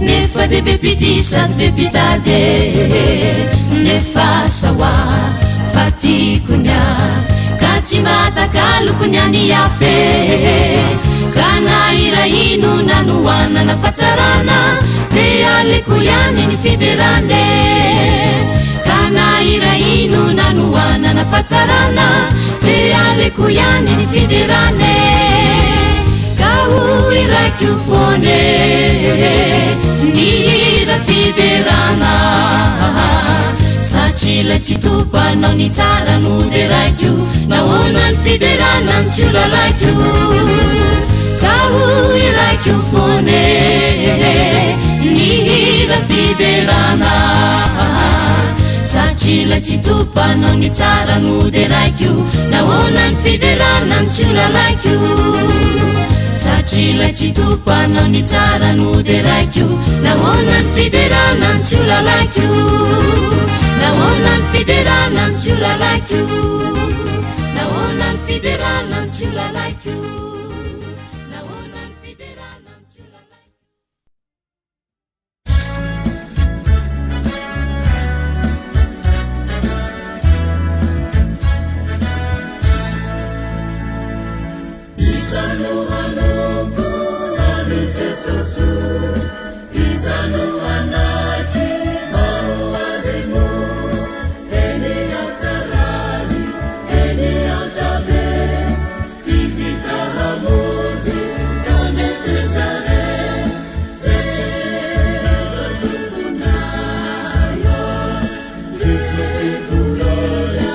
nefa de be piti sady be pitady nefa sawa fatikonya ka tsy matakalokonyany afe kana iraino nanoanana fatsarana de aleko ihany ny federale kana iraino nanoanana fatsarana de aleko ihany ny federale ka ho iraiko fone ny hira federana satria tsy topanao ny tsara no de raiko nahoana ny federana ny tsy olalaiko ka ho iraiko fone ny hira federana satria tsy topanao ny tsara no de raiko nahoana ny federana ny tsy olalaiko satria tsy topanao ny tsara no de raiko nahoana ny federana ny tsy olalaiko nahoana ny federana ny tsy olalaiko nahoana ny federana ny tsy olalaiko nahoana ny federana ny tsy olalaiko Izano anoko nani Jesusu Izano anaki maoazemu Eni atarali, eni ajabe Izita hamuzi, kone tezare Zeshira zadukunayo Jesu ikuloza,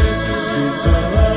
ekuzawa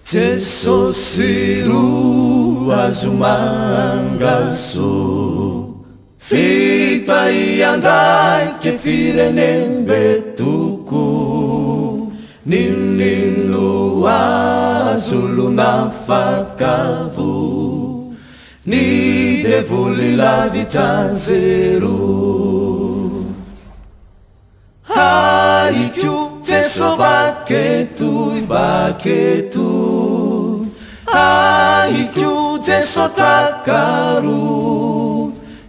Jesosy ro azo mangaso fitaiandraike firenembe toko nililo azo lona fakavo ny devoly lavitazero haiko Jeso baketu baketu haiko Jeso takaru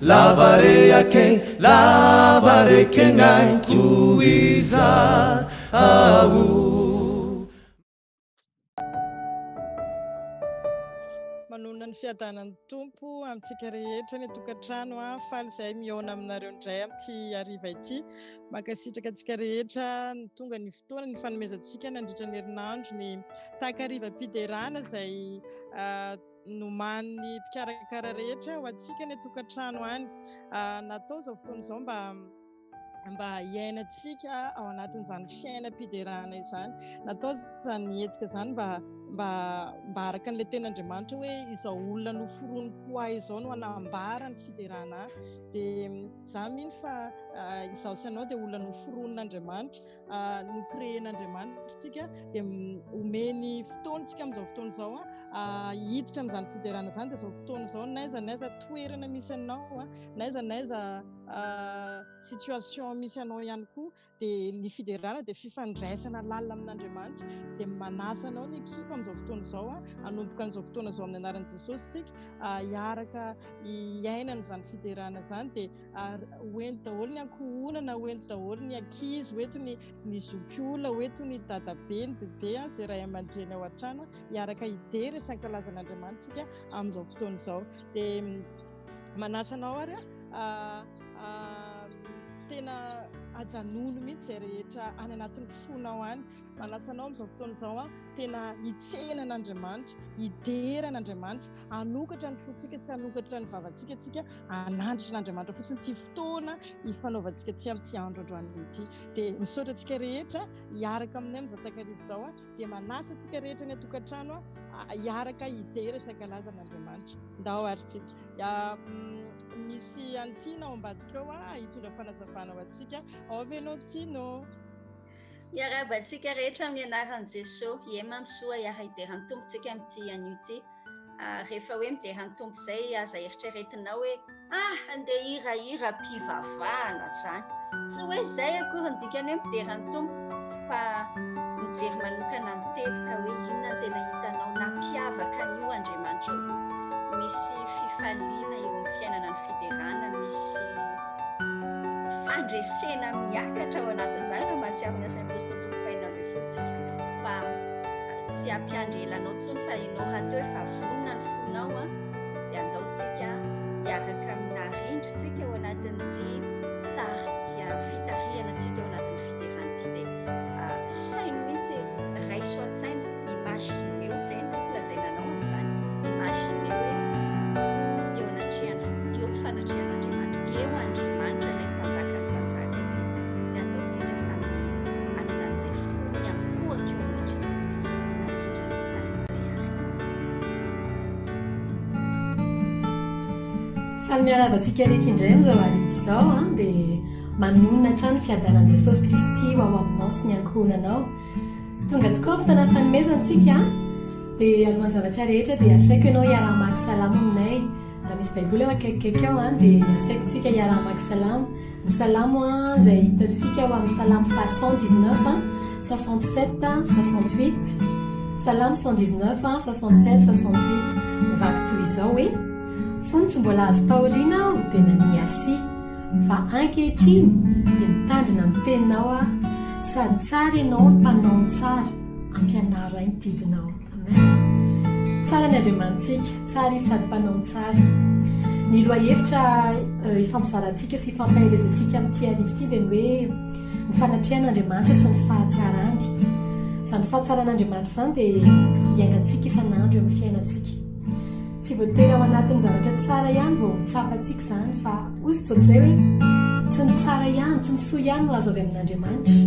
lavareke ngaiko iza au manona ny fiadanan'ny tompo amintsika rehetra ny tokantrano faly izay miona aminareo indray amin'ity hariva ity mankasitraka antsika rehetra ny tonga ny fotoana ny fanomezantsika nandritra ny herinandro ny tahakarivam-piderana izay noman'ny mpikarakara rehetra ho antsika ny tokantrano any natao izao fotoana izao mba hiainantsika ao anatin'izany fiainam-piderana izany natao zany hetsika izany mba araka n'ilay ten'Andriamanitra hoe izao olona noforony koa izao no anambara ny fiderana dia za miny fa izao sy anao dia olona noforon'Andriamanitra nokrehen'Andriamanitra tsika dia omeny fotoantsika amin'izao fotoana izao hiditra amin'izany fiderana izany dia izao fotoana izao naiza toerana misy anao naiza situation misy anao ihany koa dia ny fiderana dia fifandraisana lalina amin'Andriamanitra dia manasa anao ny ekipa amin'izao fotoana izao anomboka an'izao fotoana izao amin'ny anaran'i Jesosy tsika hiaraka hiainana izany fiderana izany dia hoento daholo ny ankohonana hoento daholo ny ankizy hoento ny zokiola hoento ny dadabe ny bebe izay ray aman-dreny ao an-trano hiaraka hidery isan-kalazan'Andriamanitra tsika amin'izao fotoana izao dia manasa anao ary tena ajanono mihitsy izay rehetra any anatin'ny fonao any manasanao amin'izao fotoana izao tena hitsenan'Andriamanitra hideran'Andriamanitra anokatra ny fotsika sy anokatra ny vavantsika tsika anandritra n'Andriamanitra fotsiny ty fotoana hifanaovantsika ty amin'ity andro androany ity dia misaotra antsika rehetra hiaraka aminay amin'izao takarivo izao dia manasa antsika rehetra ny atokantrano hiaraka hidera isan-kalazan'Andriamanitra ndao ary tsika misy antiana ao ambadika ao hitondra fanazavana ao antsika ao avy ianao tiano miaraba antsika rehetra amin'ny anaran'i Jesosy ema misoa hiara hideran'ny tompontsika amin'ity anio ity rehefa hoe mideran'ny tompo izay aza eritreretinao hoe andeha hirahira mpivavahana zany tsy hoe izay akory ny dikany hoe mideran'ny tompo fa mijery manokana ny teboka hoe inona ny tena hitanao nampiavaka an'io Andriamanitra io misy fifaliana eo amin'ny fiainana ny fiderana misy fandresena miakatra ao anatin'izany raha mahatsiarona sy apôstôly faina amby fotsika fa tsy ampiandrelanao tsony fa ianao raha teo efa vonona ny fonao dia andaontsika miaraka amina rindritsika ao anatin'ity tarika fitariana antsika ao anatin'ny fiderana ity dia saino mihitsy raiso an-tsaina imagineo zay ny tiako lazainanao amin'izany imagineo hoe eo anatriany eo fanatrian'Andriamanitra eo Andriamanitra ilay mpanjaka ny mpanjaka dia ataosika samy ananan'izay fony ampoaka eo anatrian'izay arindrina ary izay ary fa miaravatsika rehetra indray amin'izao aridy izao dia manonona hatrany fiadanan'i Jesosy Kristy ho ao aminao sy ny ankohonanao tonga tokoa fotoana fanomezantsika dia alohan'ny zavatra rehetra dia asaiko ianao hiara-maka salama aminay raha misy baiboly ao akaikikaiky ao dia asaiko tsika hiara-maka salama ny salamo izay hitantsika ao amin'ny salamo fa 119 67 68 salamo 119 67 68 mivaky toy izao hoe fony tsy mbola azo tahoriana dia naniasy fa ankehitriny dia mitandrina amin'ny teninao sady tsara ianao ny mpanao ny tsara ampianaro ay ny didinao tsara ny Andriamanitsika tsara izy sady mpanao ny tsara ny loha-hevitra ifampizarantsika sy ifampahelezantsika amin'ity arivo ity dia ny hoe ny fanatrian'Andriamanitra sy ny fahatsarany izany fahatsaran'Andriamanitra izany dia hiainantsika isan'andro eo amin'ny fiainantsika tsy voatery ao anatin'ny zavatra tsara ihany vao mitsapantsika izany fa ozy tsoby izay hoe tsy ny tsara ihany tsy ny soa ihany no azo avy amin'Andriamanitra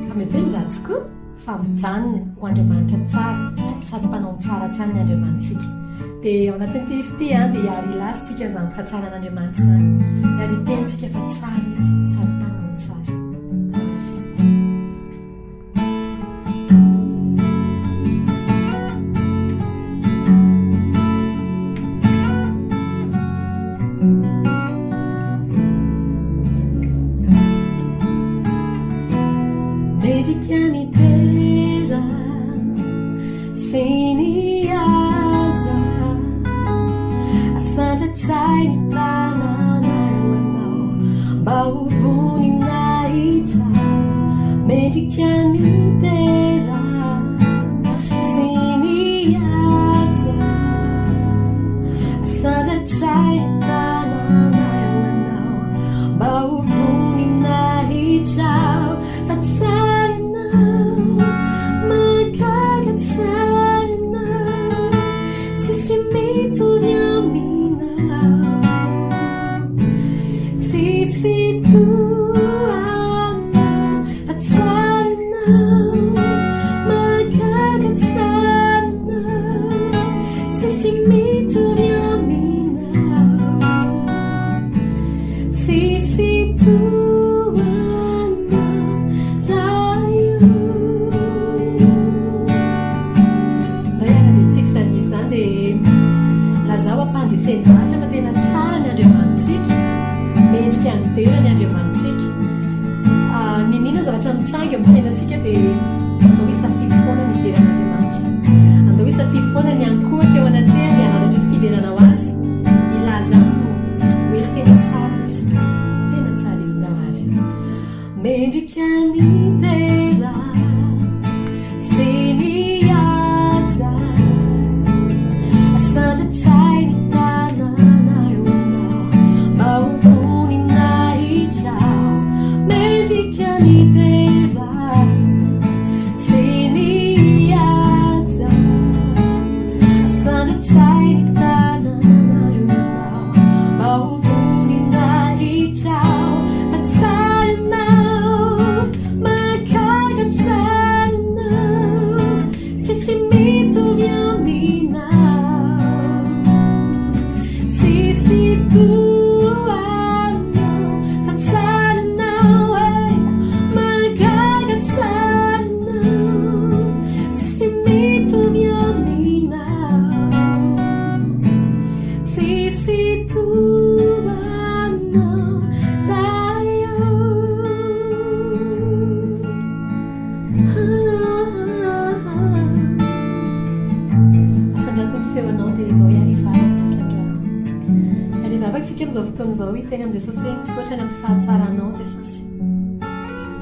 fa mety ny ratsy koa fampijanona ho Andriamanitra tsara sady mpanao tsara hatrany ny Andriamanitsika. Dia ao anatin'ity izy ity dia hiary ilasika izany fahatsaran'Andriamanitra izany, hiary tentsika fa tsara izy sady mpanao tsara.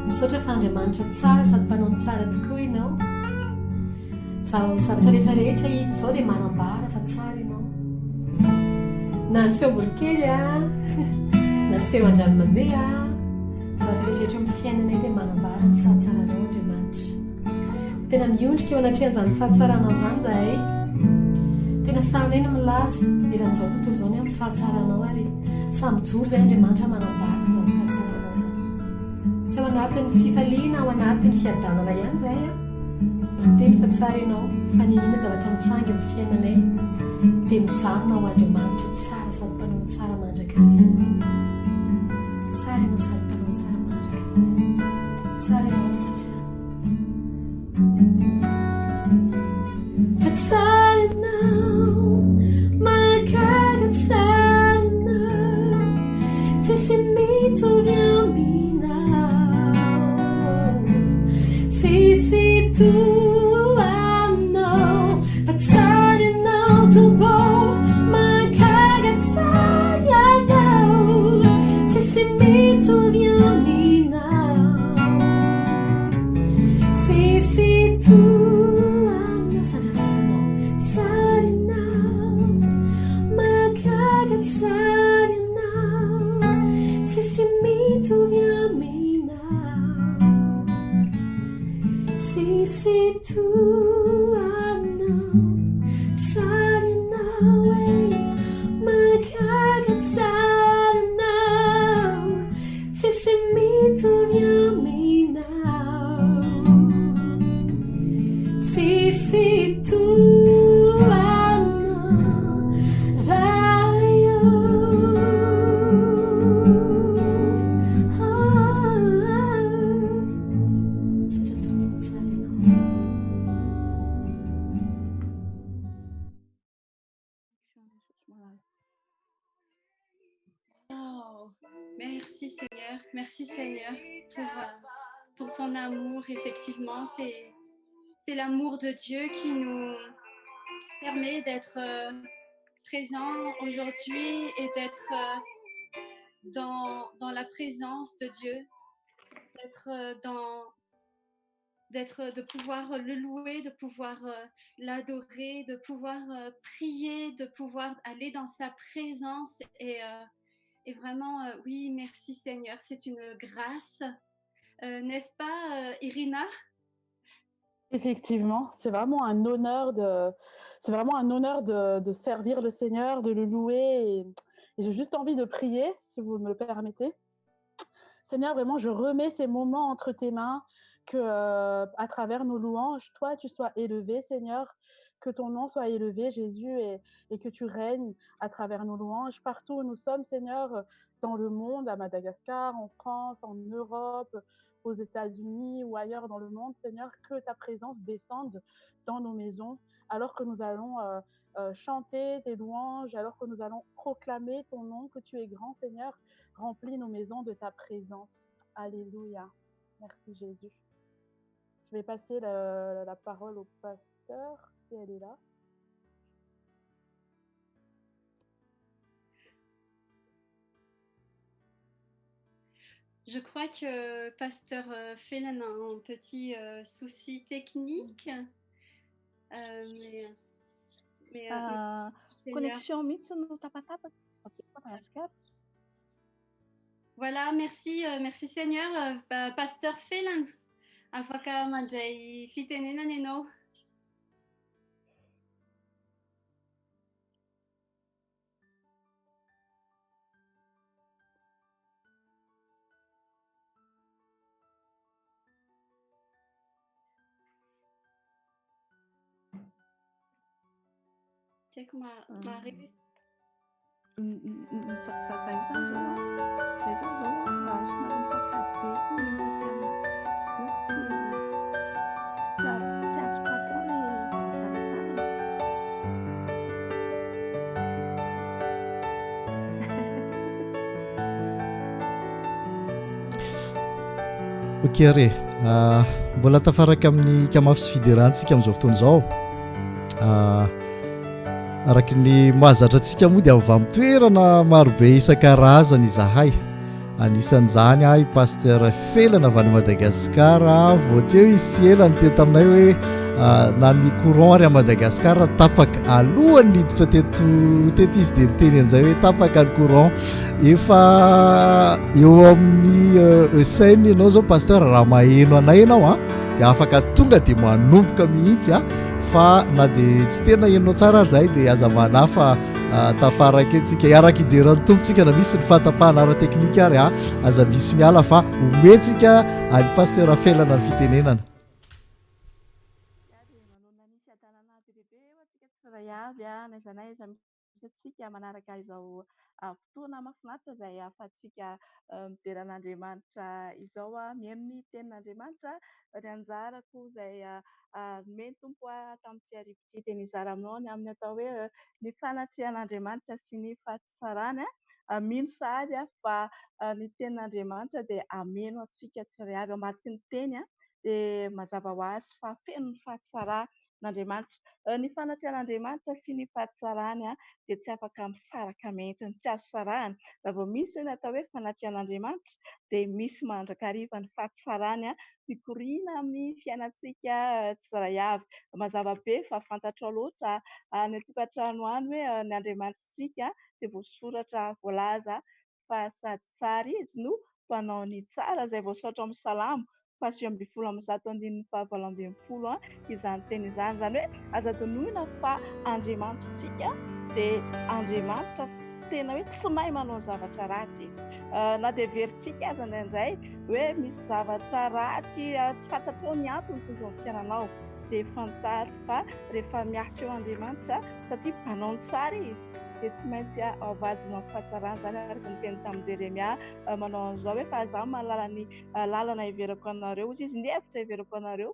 Misaotra fa Andriamanitra tsara sady mpanao tsara tokoa ianao. Zaho zavatra rehetrarehetra hita izao dia manambara fa tsara ianao. Na ny feom-bolo kely na ny feo andrano mandeha, zavatra rehetrarehetra amin'ny fiainanay dia manambara ny fahatsaranao Andriamanitra. Tena miondrika eo anatrehan'izany fahatsaranao izany zahay. Tena sahanay no milaza eran'izao tontolo izao ny amin'ny fahatsaranao ary samy joro izay Andriamanitra manambara n'izany fahatsaranao izany. Tsy ao anatin'ny fifaliana, ao anatin'ny fiadanana ihany izay teny fa tsara ianao fa ninona zavatra mitrangy amin'ny fiainanay dia mijanona ao Andriamanitra tsara sady mpanao tsara mandrakariva. Tsara ianao sady mpanao tsara mandrakariva. Tsara ianao Jesosy. Fa tsara ianao, mahagaga tsara ianao, tsisy mitovy aminao, tsisy toanao. Fa tsara ianao tombo, mahagaga tsara ianao, tsisy mitovy aminao, tsisy toanao. Sandratafanao, tsara ianao, mahagaga tsara ianao, tsisy mitovy aminao, tsisy toanao. Tsara ianao, mahagaga tsara ianao, tsisy mitovy aminao. Oh, merci Seigneur pour ton amour. Effectivement, c'est l'amour de Dieu qui nous permet d'être présents aujourd'hui et d'être dans la présence de Dieu, de pouvoir le louer, de pouvoir l'adorer, de pouvoir prier, de pouvoir aller dans sa présence et vraiment, oui, merci Seigneur, c'est une grâce, n'est-ce pas, Irina? Effectivement, c'est vraiment un honneur de servir le Seigneur, de le louer. Et j'ai juste envie de prier, si vous me le permettez. Seigneur, vraiment, je remets ces moments entre tes mains, que à travers nos louanges, toi, tu sois élevé, Seigneur, que ton nom soit élevé, Jésus, et que tu règnes à travers nos louanges partout où nous sommes, Seigneur, dans le monde, à Madagascar, en France, en Europe, aux États-Unis ou ailleurs dans le monde, Seigneur, que ta présence descende dans nos maisons, alors que nous allons chanter tes louanges, alors que nous allons proclamer ton nom, que tu es grand, Seigneur. Remplis nos maisons de ta présence. Alléluia. Merci Jésus. Je vais passer la parole au pasteur, si elle est là. Je crois que pasteur Phelan a un petit souci technique. Connexion mihitsy no tapatapaka. Voilà, merci Seigneur. Pasteur Phelan, afaka mandray fitenenana ianao. Tiako mahare. Zay zany zao somary misakafo be tsy azo patao le zavatra lasahana. Ok re, mbola tafaraka amin'ny kamafy sy fiderantsika amin'izao fotoana izao. Araky ny mahazatra antsika moa dia avy amin'ny toerana marobe isan-karazany izahay. Anisan'izany i pasteur Phelan avy any Madagasikara. Vao teo izy tsy ela ny teo taminay hoe na ny courant ary a Madagasikara tapaka alohan'ny niditra teto izy dia niteny an'izay hoe tapaka ny courant. Efa eo amin'ny ESN ianao zao pasteur, raha maheno anay ianao dia afaka tonga dia manomboka mihitsy fa na dia tsy tena henonao tsara zay dia aza manafa tafaraka etsika iaraka idiran'ny tompontsika na misy ny fahatapahana ara-teknika ary aza misy miala fa ometsika any pasteur Phelan ny fitenenana. Nisy adalana bebe atsika tsiray avy naiza naiza misy atsika manaraka izao fotoana mahafinaritra izay ahafahantsika mideran'Andriamanitra izao mihaino ny tenin'Andriamanitra. Ny anjarako izay nomeny tompo tamin'ity arivo teny izara aminao ny amin'ny atao hoe ny fanatrehan'Andriamanitra sy ny fahatsarany. Mino sahady fa ny tenin'Andriamanitra dia ameno atsika tsiray avy ambadiky ny teny dia mazava ho azy fa feno ny fahatsaràn'Andriamanitra. Ny fanatrehan'Andriamanitra sy ny fahatsarany dia tsy afaka misaraka mihitsy, tsy azo sarahana. Raha vao misy ny atao hoe fanatrehan'Andriamanitra dia misy mandrakariva ny fahatsarany mikoriana amin'ny fiainantsika tsiray avy. Mazava be fa fantatrao loatra ny tokantrano any hoe ny Andriamanitritsika dia voasoratra voalaza fa sady tsara izy no mpanao ny tsara izay voasoratra amin'ny Salamo 1:120 izany teny izany. Izany hoe aza tonoina fa Andriamanitrintsika dia Andriamanitra tena hoe tsy mahay manao zavatra ratsy izy. Na dia verintsika aza indraindray hoe misy zavatra ratsy tsy fantatrao ny antony tonga amin'ny fiainanao dia fantaro fa rehefa miasa eo Andriamanitra satria mpanao ny tsara izy dia tsy maintsy avadina amin'ny fahatsarana. Izany araka ny teny tamin'i Jeremia manao an'izao hoe fa izaho mahalala ny lalana iverako anareo, izy ny hevitra iverako anareo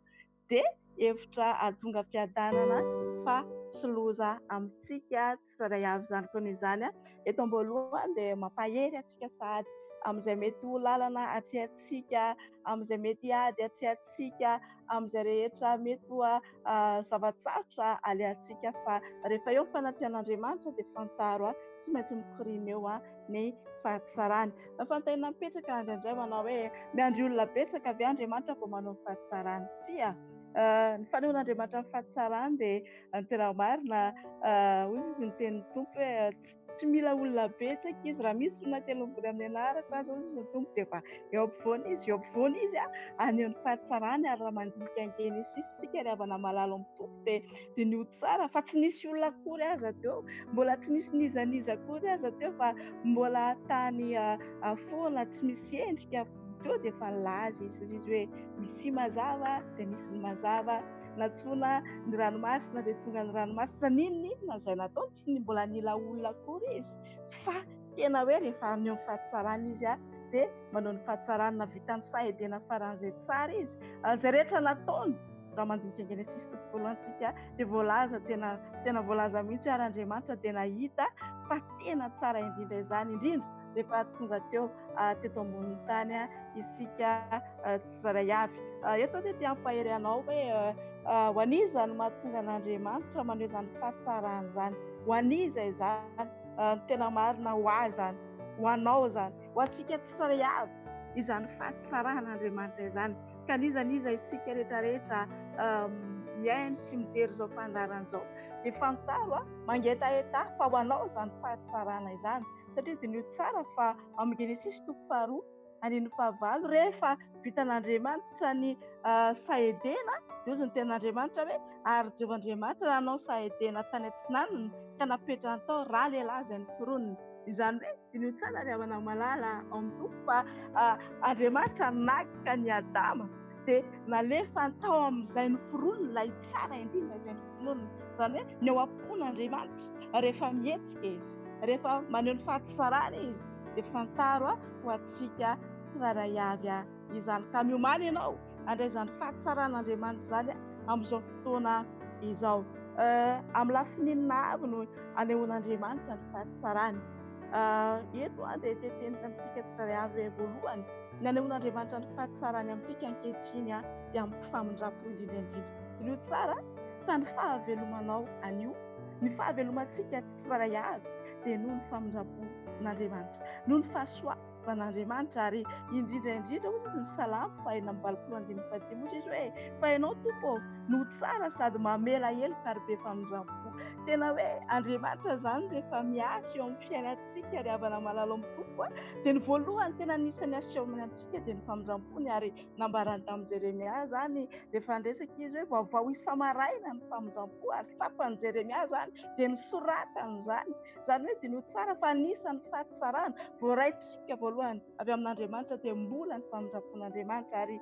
dia hevitra hahatonga fiadanana fa tsy loza amintsika tsirairay avy zany koa noho izany eto am-boalohany dia mampahery atsika sady amin'izay mety ho lalana atrehantsika, amin'izay mety ady atrehantsika, amin'izay rehetra mety ho zavatsarotra alehantsika, fa rehefa eo ny fanatrehan'Andriamanitra dia fantaro tsy maintsy mikorina eo ny fahatsarany. Fantaina mipetraka indraindray manao hoe miandry olona betsaka avy Andriamanitra vao manao ny fahatsarany. Tsia ny fanehoan'Andriamanitra ny fahatsarany dia ny tena marina hoy izy ny tenin'ny tompo hoe tsy mila olona betsaka izy, raha misy olona telo mivory amin'ny anarako aza hoy izy ny tompo dia efa eo ampovoany izy aneho ny fahatsarany. Ary raha mandinika ny Genesis tsika ry havana malala amin'ny tompo dia ny ho tsara fa tsy nisy olona akory aza teo, mbola tsy nisy nizaniza akory aza teo, fa mbola tany foana tsy misy endrika teo dia efa nilaza izy hoe misy mazava dia nisy ny mazava, natsoina ny ranomasina dia tonga ny ranomasina. Ninona izay natao, tsy mbola nila olona akory izy, fa tena hoe rehefa aneo ny fahatsarana izy dia manao ny fahatsarana, navita ny sahedena faran'izay tsara izy, izay rehetra nataony raha mandinika Genesis voalohantsika dia voalaza, tena voalaza mihitsy ary Andriamanitra dia nahita fa tena tsara indrindra izany, indrindra rehefa tonga teo teto ambonin'ny tany isika tsirairay avy. Eto dia tia hampahery anao hoe ho aniza no mahatonga an'Andriamanitra maneho izany fahatsarana izany, ho aniza izany, tena marina ho ahy zany, ho anao zany, ho antsika tsirairay avy izany fahatsaran'Andriamanitra izany. Ka nizaniza isika rehetrarehetra miaino sy mijery izao fandarana izao dia fantaro mangetaheta fa ho anao izany fahatsarana izany, satria dia ny tsara fa amin'ny Genesis 2:1-5 rehefa vitan'Andriamanitra ny sahedena dia ozy ny ten'Andriamanitra hoe ary Jehovahandriamanitra nanao sahedena tany antsinanana ka napetrany tao raha lehilahy izay noforoniny. Izany hoe dia ny tsara ry havana malala amin'ny tompo fa Andriamanitra nakika ny Adama dia nalefa tao amin'izay noforoniny ilay tsara indrindra izay noforoniny. Izany hoe ny ao am-pon'Andriamanitra rehefa mihetsika izy, rehefa maneho ny fahatsarana izy dia fantaro ho antsika tsirairay avy izany. Ka miomaly ianao andray izany fahatsaran'Andriamanitra izany amin'izao fotoana izao. Amin'ny lafininina avy no anehoan'Andriamanitra ny fahatsarany. Eto dia teteny tamintsika tsirairay avy voalohany ny anehoan'Andriamanitra ny fahatsarany amintsika ankehitriny dia amin'ny famindrapo indrindra. Ny tsara fa ny fahavelomanao anio, ny fahavelomantsika tsirairay avy dia noho ny famindrapon'Andriamanitra, noho ny fahasoavan'Andriamanitra. Ary indrindra hoy izy ny Salamo 1:25 hoy izy hoe fa ianao Tompo no tsara sady mamela heloka ary be famindrampo. Tena hoe Andriamanitra izany rehefa miasa eo amin'ny fiainantsika ry havana malala amin'ny tompo dia ny voalohany tena anisany asehony antsika dia ny famindrampony. Ary nambarany tamin'ny Jeremia zany rehefa ndresaka izy hoe vaovao isa-maraina ny famindrampo, ary tsapan'ny Jeremia zany dia nisoratany izany. Izany hoe dia ny tsara fa anisany fahatsarana voaraintsika voalohany avy amin'Andriamanitra dia mbola ny famindrampon'Andriamanitra. Ary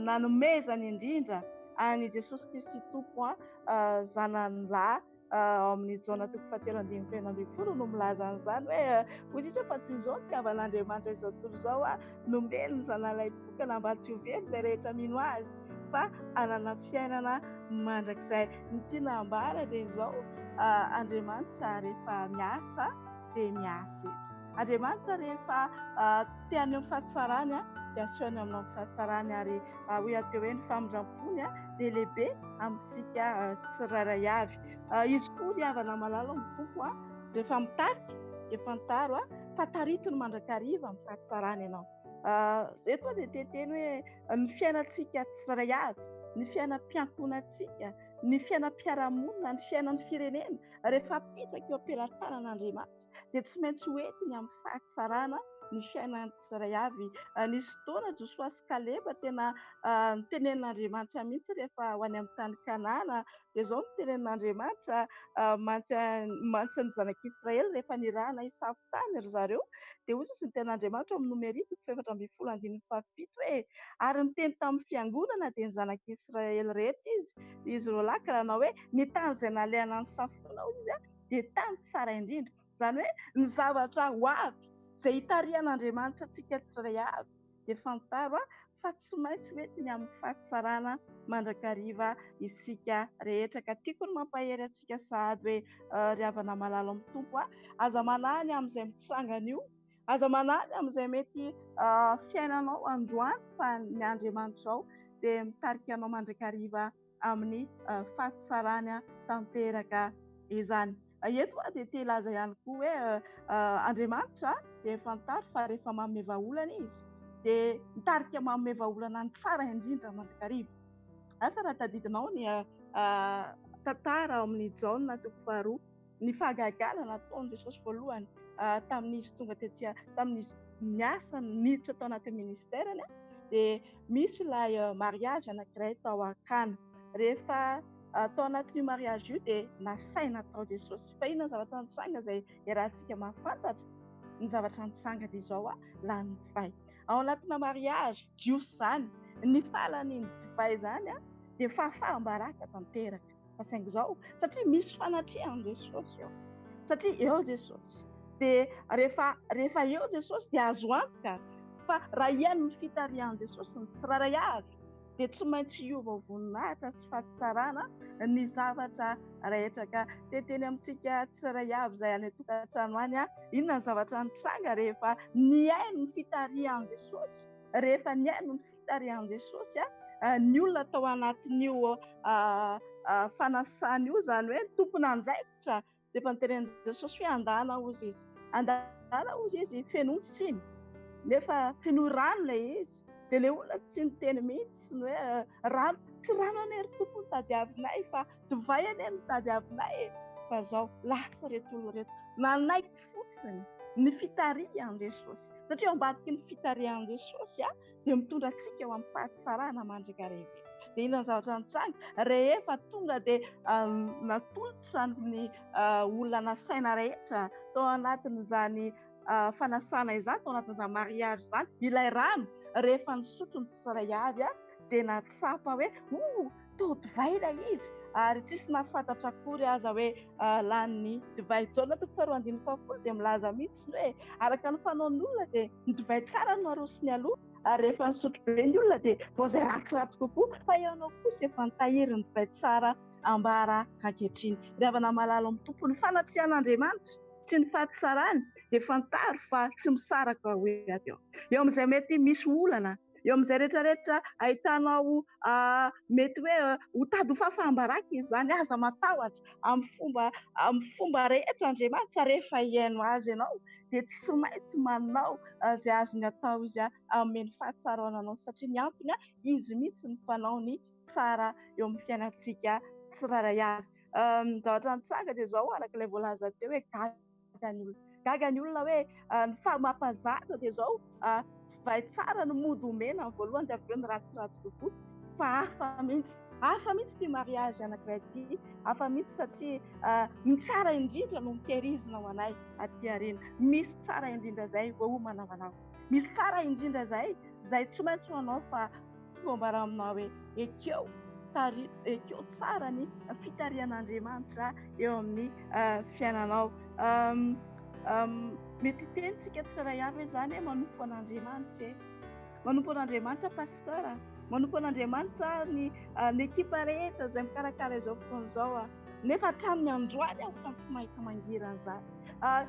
nanomezany indrindra any Jesosy Kristy Tompo zanany lahy amin'ny Jaona 3:12 no milaza an'izany hoe hoy izy fa toy izao nitiavan'Andriamanitra izao tontolo izao nomeny ny zanalay tokana mba tsy ho very izay rehetra mino azy fa hanana fiainana mandrakizay. Ny tiana ambara dia izao, Andriamanitra rehefa miasa dia miasa izy. Andriamanitra rehefa te haneho ny fahatsarany dia asehony amin'ny fahatsarany. Ary hoy ateo hoe ny famindrampony dia lehibe amintsika tsirairay avy. Izy koa ry havana malala amin'ny tompo rehefa mitarika dia fantaro fa taritiny mandrakariva amin'ny fahatsarany ianao. Eto dia teteny hoe ny fiainantsika tsirairay avy, ny fiainam-piankonatsika, ny fiainam-piarahamonina, ny fiainan'ny firenena rehefa apitaka eo am-pelantanan'Andriamanitra dia tsy maintsy hoentiny amin'ny fahatsarana ny fiainan'ny tsirairay avy. Nisy fotoana Josoa sy Kaleba tena nitenenin'Andriamanitra mihitsy rehefa ho any amin'ny tany Kanana dia izao nitenenin'Andriamanitra mantsy ny zanak'Israely rehefa nirahana hisafy tany ry zareo dia hoy izy ny ten'Andriamanitra amin'ny Nomerika 4:17 hoe ary niteny tamin'ny fiangonana dia ny zanak'Israely rehetra izy ireo lahy ka ranao hoe ny tany izay nalehana ny safoina hoy izy dia tany tsara indrindra. Izany hoe ny zavatra ho avy izay hitarihan'Andriamanitra antsika tsirairay avy dia fantaro fa tsy maintsy mety ny amin'ny fahatsarana mandrakariva isika rehetra. Ka tiako ny mampahery antsika sahady hoe ry havana malalo amin'ny tompo aza manany amin'izay mitsangana io, aza manany amin'izay mety fiainanao androany fa ny Andriamanitra zao dia mitarika anao mandrakariva amin'ny fahatsarana tanteraka izany. Eto dia te hilaza ihany koa hoe Andriamanitra dia fantaro fa rehefa manome vahaolana izy dia mitarika manome vahaolana ny tsara indrindra mandrakariva. Asa raha tadidinao ny tantara ao amin'ny Jaona 2:2, ny fahagagana nataon'i Jesosy voalohany tamin'izy tonga tetsia, tamin'izy niasa niditra tao anaty ministerany dia misy ilay mariage anankiray tao Akana. Rehefa tao anatin'io mariage io dia nasaina tao Jesosy. Fa inona ny zavatra nitranga izay iarahantsika mahafantatra? Ny zavatra nitranga dia izao lany divay. Ao anatina mariage jiosy izany, ny falan'iny divay izany dia fahafahambaraka tanteraka. Fa saingy izao satria misy fanatrehany Jesosy eo, satria eo Jesosy. Dia rehefa eo Jesosy dia azo antoka fa raha ihany ny fitarihan'i Jesosy ny tsiraray avy dia tsy maintsy hiova voninahitra sy fahatsarana ny zavatra rehetra. Ka teteny amintsika tsiraray avy izay any an-tokantrano any, inona ny zavatra nitranga rehefa niaino ny fitarihan'i Jesosy, rehefa niaino ny fitarihan'i Jesosy ny olona tao anatin'io fanasana io, izany hoe tompony andraikitra, dia efa niteren'i Jesosy hoe andana ozy izy, andana ozy izy fenontsiny, nefa feno rano ilay izy. Dia ilay olona tsy niteny mihitsy ny hoe rano, tsy rano anery tompony tadiavinay fa divay anery ny tadiavinay. Fa izao lasa reto olona reto nanaiky fotsiny ny fitarihan'i Jesosy, satria ao ambadiky ny fitarihan'i Jesosy dia mitondra antsika eo amin'ny fahatsarana mandrakariva izy. Dia inona ny zavatra nitranga rehefa tonga dia natolotra ny olona nasaina rehetra tao anatin'izany fanasana izany, tao anatin'izany mariage izany, ilay rano rehefa nisotro ny tsiraray avy dia natsapa hoe tao divay ilay izy, ary tsisy nafantatra akory aza hoe lany divay. Jaona 2:10 dia milaza mihitsy hoe araka ny fanaon'ny olona dia ny divay tsara no arosony aloha, ary rehefa nisotro be ny olona dia vao izay ratsiratsy kokoa, fa ianao kosa efa nitahiry ny divay tsara ambara ankehitriny. Ry havana malalo amin'ny tompo, ny fanatrehan'Andriamanitra sy ny fahatsarany dia fantaro fa tsy misaraka hoe aty eo. Eo amin'izay mety misy olana, eo amin'izay rehetrarehetra ahitanao mety hoe ho tady ho fahafahambaraka izy izany, aza matahotra amin'ny fomba rehetra Andriamanitra rehefa hiaino azy ianao dia tsy maintsy manao izay azony atao izy amin'ny fahatsarana anao, satria ny antony izy mihitsy ny mpanao ny tsara eo amin'ny fiainantsika tsiraray avy. Ny zavatra nitranga dia izao arak'ilay voalaza teo hoe gaga ny olona hoe ny famapazatra dia izao divay tsara no mody omena ny voalohany dia avy eo ny ratsiratsy kokoa. Fa hafa mihitsy ty mariage anankiray ty, hafa mihitsy satria ny tsara indrindra no mitehirizina ho anay aty aoriana. Misy tsara indrindra izay voahomana amanao, misy tsara indrindra izay tsy maintsy ho anao fa tonga ambara aminao hoe ekeo tsara ny fitarihan'Andriamanitra eo amin'ny fiainanao. Mety tentsika tsiraray avy izany hoe manompo an'Andriamanitra, manompo an'Andriamanitra pasteur, manompo an'Andriamanitra ny ekipa rehetra izay mikarakara izao fotoana izao, nefa hatramin'ny androany ohatrany tsy mahita mangirana izany.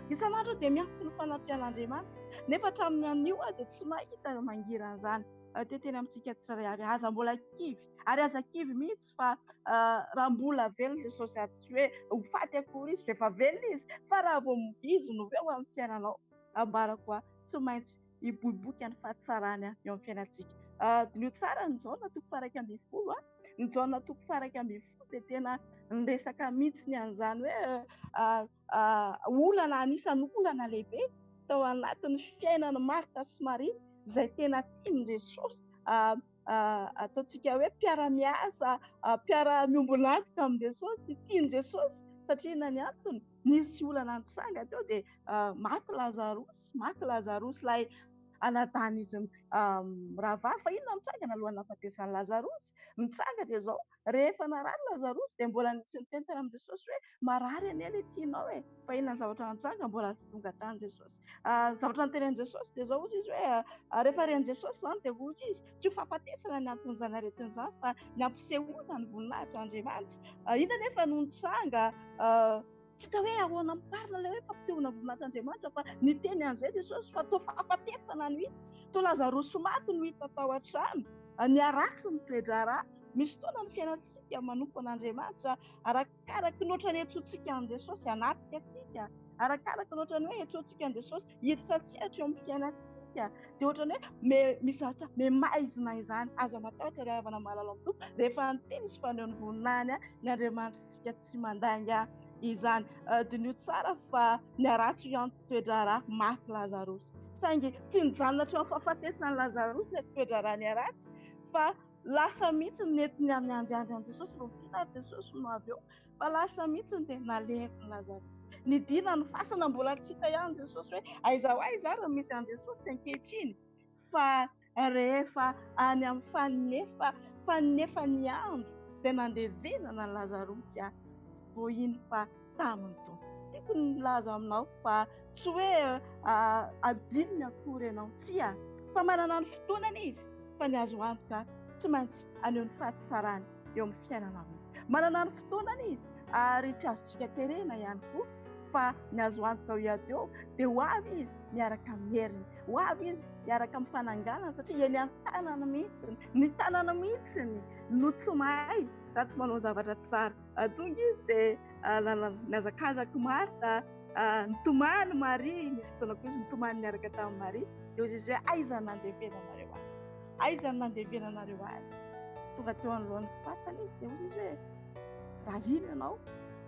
Isan'andro dia miantso ny fanatrehan'Andriamanitra, nefa hatramin'ny anio dia tsy mahita mangirana izany. Teteny amintsika tsiraray avy, aza mbola kivy, ary aza kivy mihitsy fa raha mbola velona Jesosy ary tsy hoe ho faty akory izy efa velona izy, fa raha vao izy no eo amin'ny fiainanao ambarako tsy maintsy hiboiboika ny fahatsarany eo amin'ny fiainantsika. Dinio tsara ny Jaona 2:10, ny Jaona 2:10 dia tena niresaka mihitsy ny an'izany hoe olana, anisan'ny olana lehibe tao anatin'ny fiainan'ny Marta sy Maria izay tena tiany Jesosy, ataontsika hoe mpiara-miasa, mpiara-miombona antoka amin'ny Jesosy, tiany Jesosy satria inona ny antony? Nisy olana nitranga teo dia maty Lazarosy ilay anadany izy raha vavy fa inona mitranga nalohany nahafatesany Lazarosy mitranga dia zao rehefa narary Lazarosy dia mbola nisy niteny amin'i Jesosy hoe marary anie ilay tianao fa inona ny zavatra nitranga mbola tsy tonga tany Jesosy. Zavatra nitenen'i Jesosy dia zao izy hoe rehefa ren'i Jesosy zany dia hoy izy tsy ho fahafatesana ny anton'izany aretin'izany fa ny ampisehoana ny voninahitran'Andriamanitra. Inona nefa no nitranga tsy ka hoe ahoana miparina ilay hoe fampisehoana voninahitran'Andriamanitra fa niteny an'izay Jesosy fa toa fahafatesana no hita, toa Lazarosy maty no hita tao an-trano, niaraky ny toe-draharaha. Misy fotoana ny fiainantsika manompo an'Andriamanitra arakaraka ny ohatran'ny etsotsika an' Jesosy anatrika atsika, arakaraka ny ohatran'ny hoe etsotsika an' Jesosy hiditra tsihatra eo amin'ny fiainantsika. Dia ohatran'ny hoe misy zavatra maizina izany aza matahotra ry havana mahalala amin'ny tompo rehefa niteny izy fa ny voninahiny ny Andriamanitra tsika tsy mandainga izany. Dinio tsara fa niaratsy ihany toe-draharaha maty Lazarosy. Saingy tsy nijanona hatreo amin'ny fahafatesany Lazarosy ilay toe-draharaha niaratsy fa lasa mihitsy nentiny amin'ny andriandry an' Jesosy roviana Jesosy no avy eo fa lasa mihitsy dia naleviny Lazarosy. Nidina ny fasana mbola tsy hita ihany Jesosy hoe aiza ho aiza ary misy an' Jesosy ankehitriny fa rehefa any amin'ny fanefa ny andro izay nandevenana ny Lazarosy vohiny fa tamin'ny tompo. Tiako ny milaza aminao fa tsy hoe adinony akory ianao tsia fa manana ny fotoanany izy fa ny azo antoka tsy maintsy aneho ny fahatsarany eo amin'ny fiainana izy. Manana ny fotoanany izy ary tsy azontsika terena ihany koa fa ny azo antoka ho iady eo dia ho avy izy miaraka amin'ny heriny, ho avy izy miaraka amin'ny fananganana satria eny an-tanana mihitsiny, ny tanana mihitsiny no tsy mahay raha tsy manao zavatra tsara. Tonga izy dia niazakazaka Marta, nitomany Maria, nisy fotoana koa izy nitomany niaraka tamin'ny Maria dia hoy izy hoe aiza nandevenanareo azy, aiza nandevenanareo azy. Tonga teo anoloan'ny fasana izy dia hoy izy hoe raha ino ianao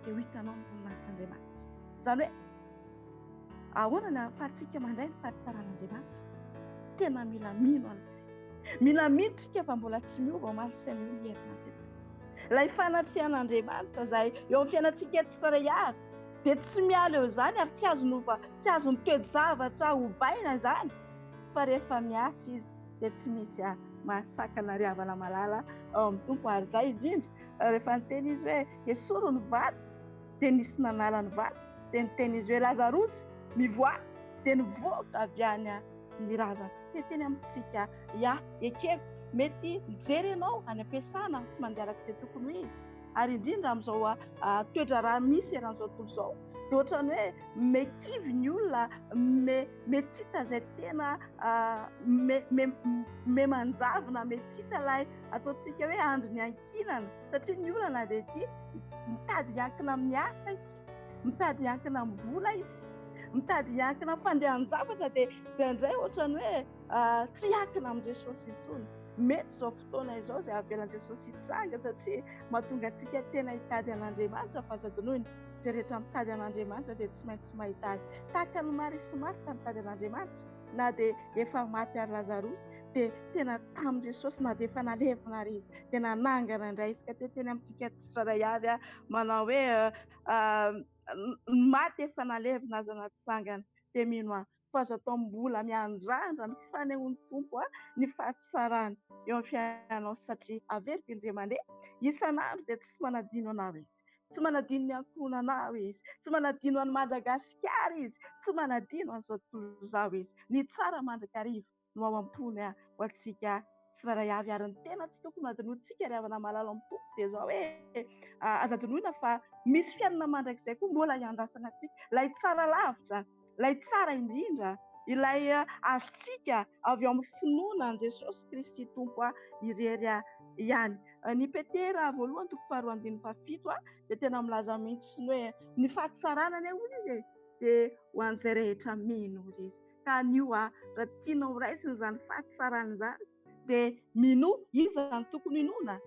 dia ho hitanao ny voninahitran'Andriamanitra. Izany hoe ahoana ny ahafahantsika mandray ny fahatsaran'Andriamanitra? Tena mila mino an'azy, mila mino tsika fa mbola tsy miova masika ny herin'Andriamanitra. Ilay fanatrihan'Andriamanitra izay eo amin'ny fiainantsika tsirairay avy dia tsy miala eo izany ary tsy azony toe-javatra hobaina izany fa rehefa miasa izy dia tsy misy mahasakana ry havana malala ao amin'ny tompo. Ary izay indrindra rehefa niteny izy hoe esoro ny vady dia nisy nanala ny vady dia niteny izy hoe Lazarosy mivoaka dia nivoaka avy any ny razana. Teny amintsika ekeko mety mijery ianao any am-piasana tsy mandeharak'izay tokony ho izy ary indrindra amin'izao toe-draharaha misy eran'izao tontolo izao dia ohatran'ny hoe mekivy ny olona metsita izay tena memanjavona, metsita ilay ataontsika hoe andro ny ankinana satria ny olana dia ity mitady hiankina amin'ny asa izy, mitady hiankina amin'ny vola izy, mitady hiankina amin'ny fandehan-javatra dia indray ohatran'ny hoe tsy hiankina amin'ny Jesosy intsony. Mety izao fotoana izao izay avelan'i Jesosy hitranga satria mahatonga antsika tena hitady an'Andriamanitra fa sady noho izay rehetra mitady an'Andriamanitra dia tsy maintsy mahita azy. Tahaka ny Maria sy Marta mitady an'Andriamanitra na dia efa maty ary Lazarosy dia tena tamin'i Jesosy na dia efa nalevina ary izy dia nanangana indray izy ka teny amintsika tsirairay avy manao hoe maty efa nalevina aza natsangana dia mino fa azo atao mbola miandrandra ny fanehoan'ny tompo ny fahatsarany eo amin'ny fiainanao satria averiko indray mandeha isan'andro dia tsy manadino anao izy, tsy manadino ny ankohonanao izy, tsy manadino an'i Madagasikara izy, tsy manadino an'izao tontolo izao izy. Ny tsara mandrakariva no ao am-pony ho antsika tsirairay avy ary ny tena tsy tokony adinointsika ry havana malala amin'ny tompo dia izao hoe aza adinoina fa misy fiainana mandrakizay koa mbola hiandrasana antsika, ilay tsara lavitra, ilay tsara indrindra, ilay azontsika avy eo amin'ny finoana an' Jesosy Kristy tompo irery ihany. Ny Petera voalohany toko faharoa andininy fahafito dia tena milaza mihitsy hoe ny fahatsarana anie ozy izy dia ho an'izay rehetra mino ozy izy. Ka anio raha tianao raisina izany fahatsarana izany dia mino iza ny tokony inoana,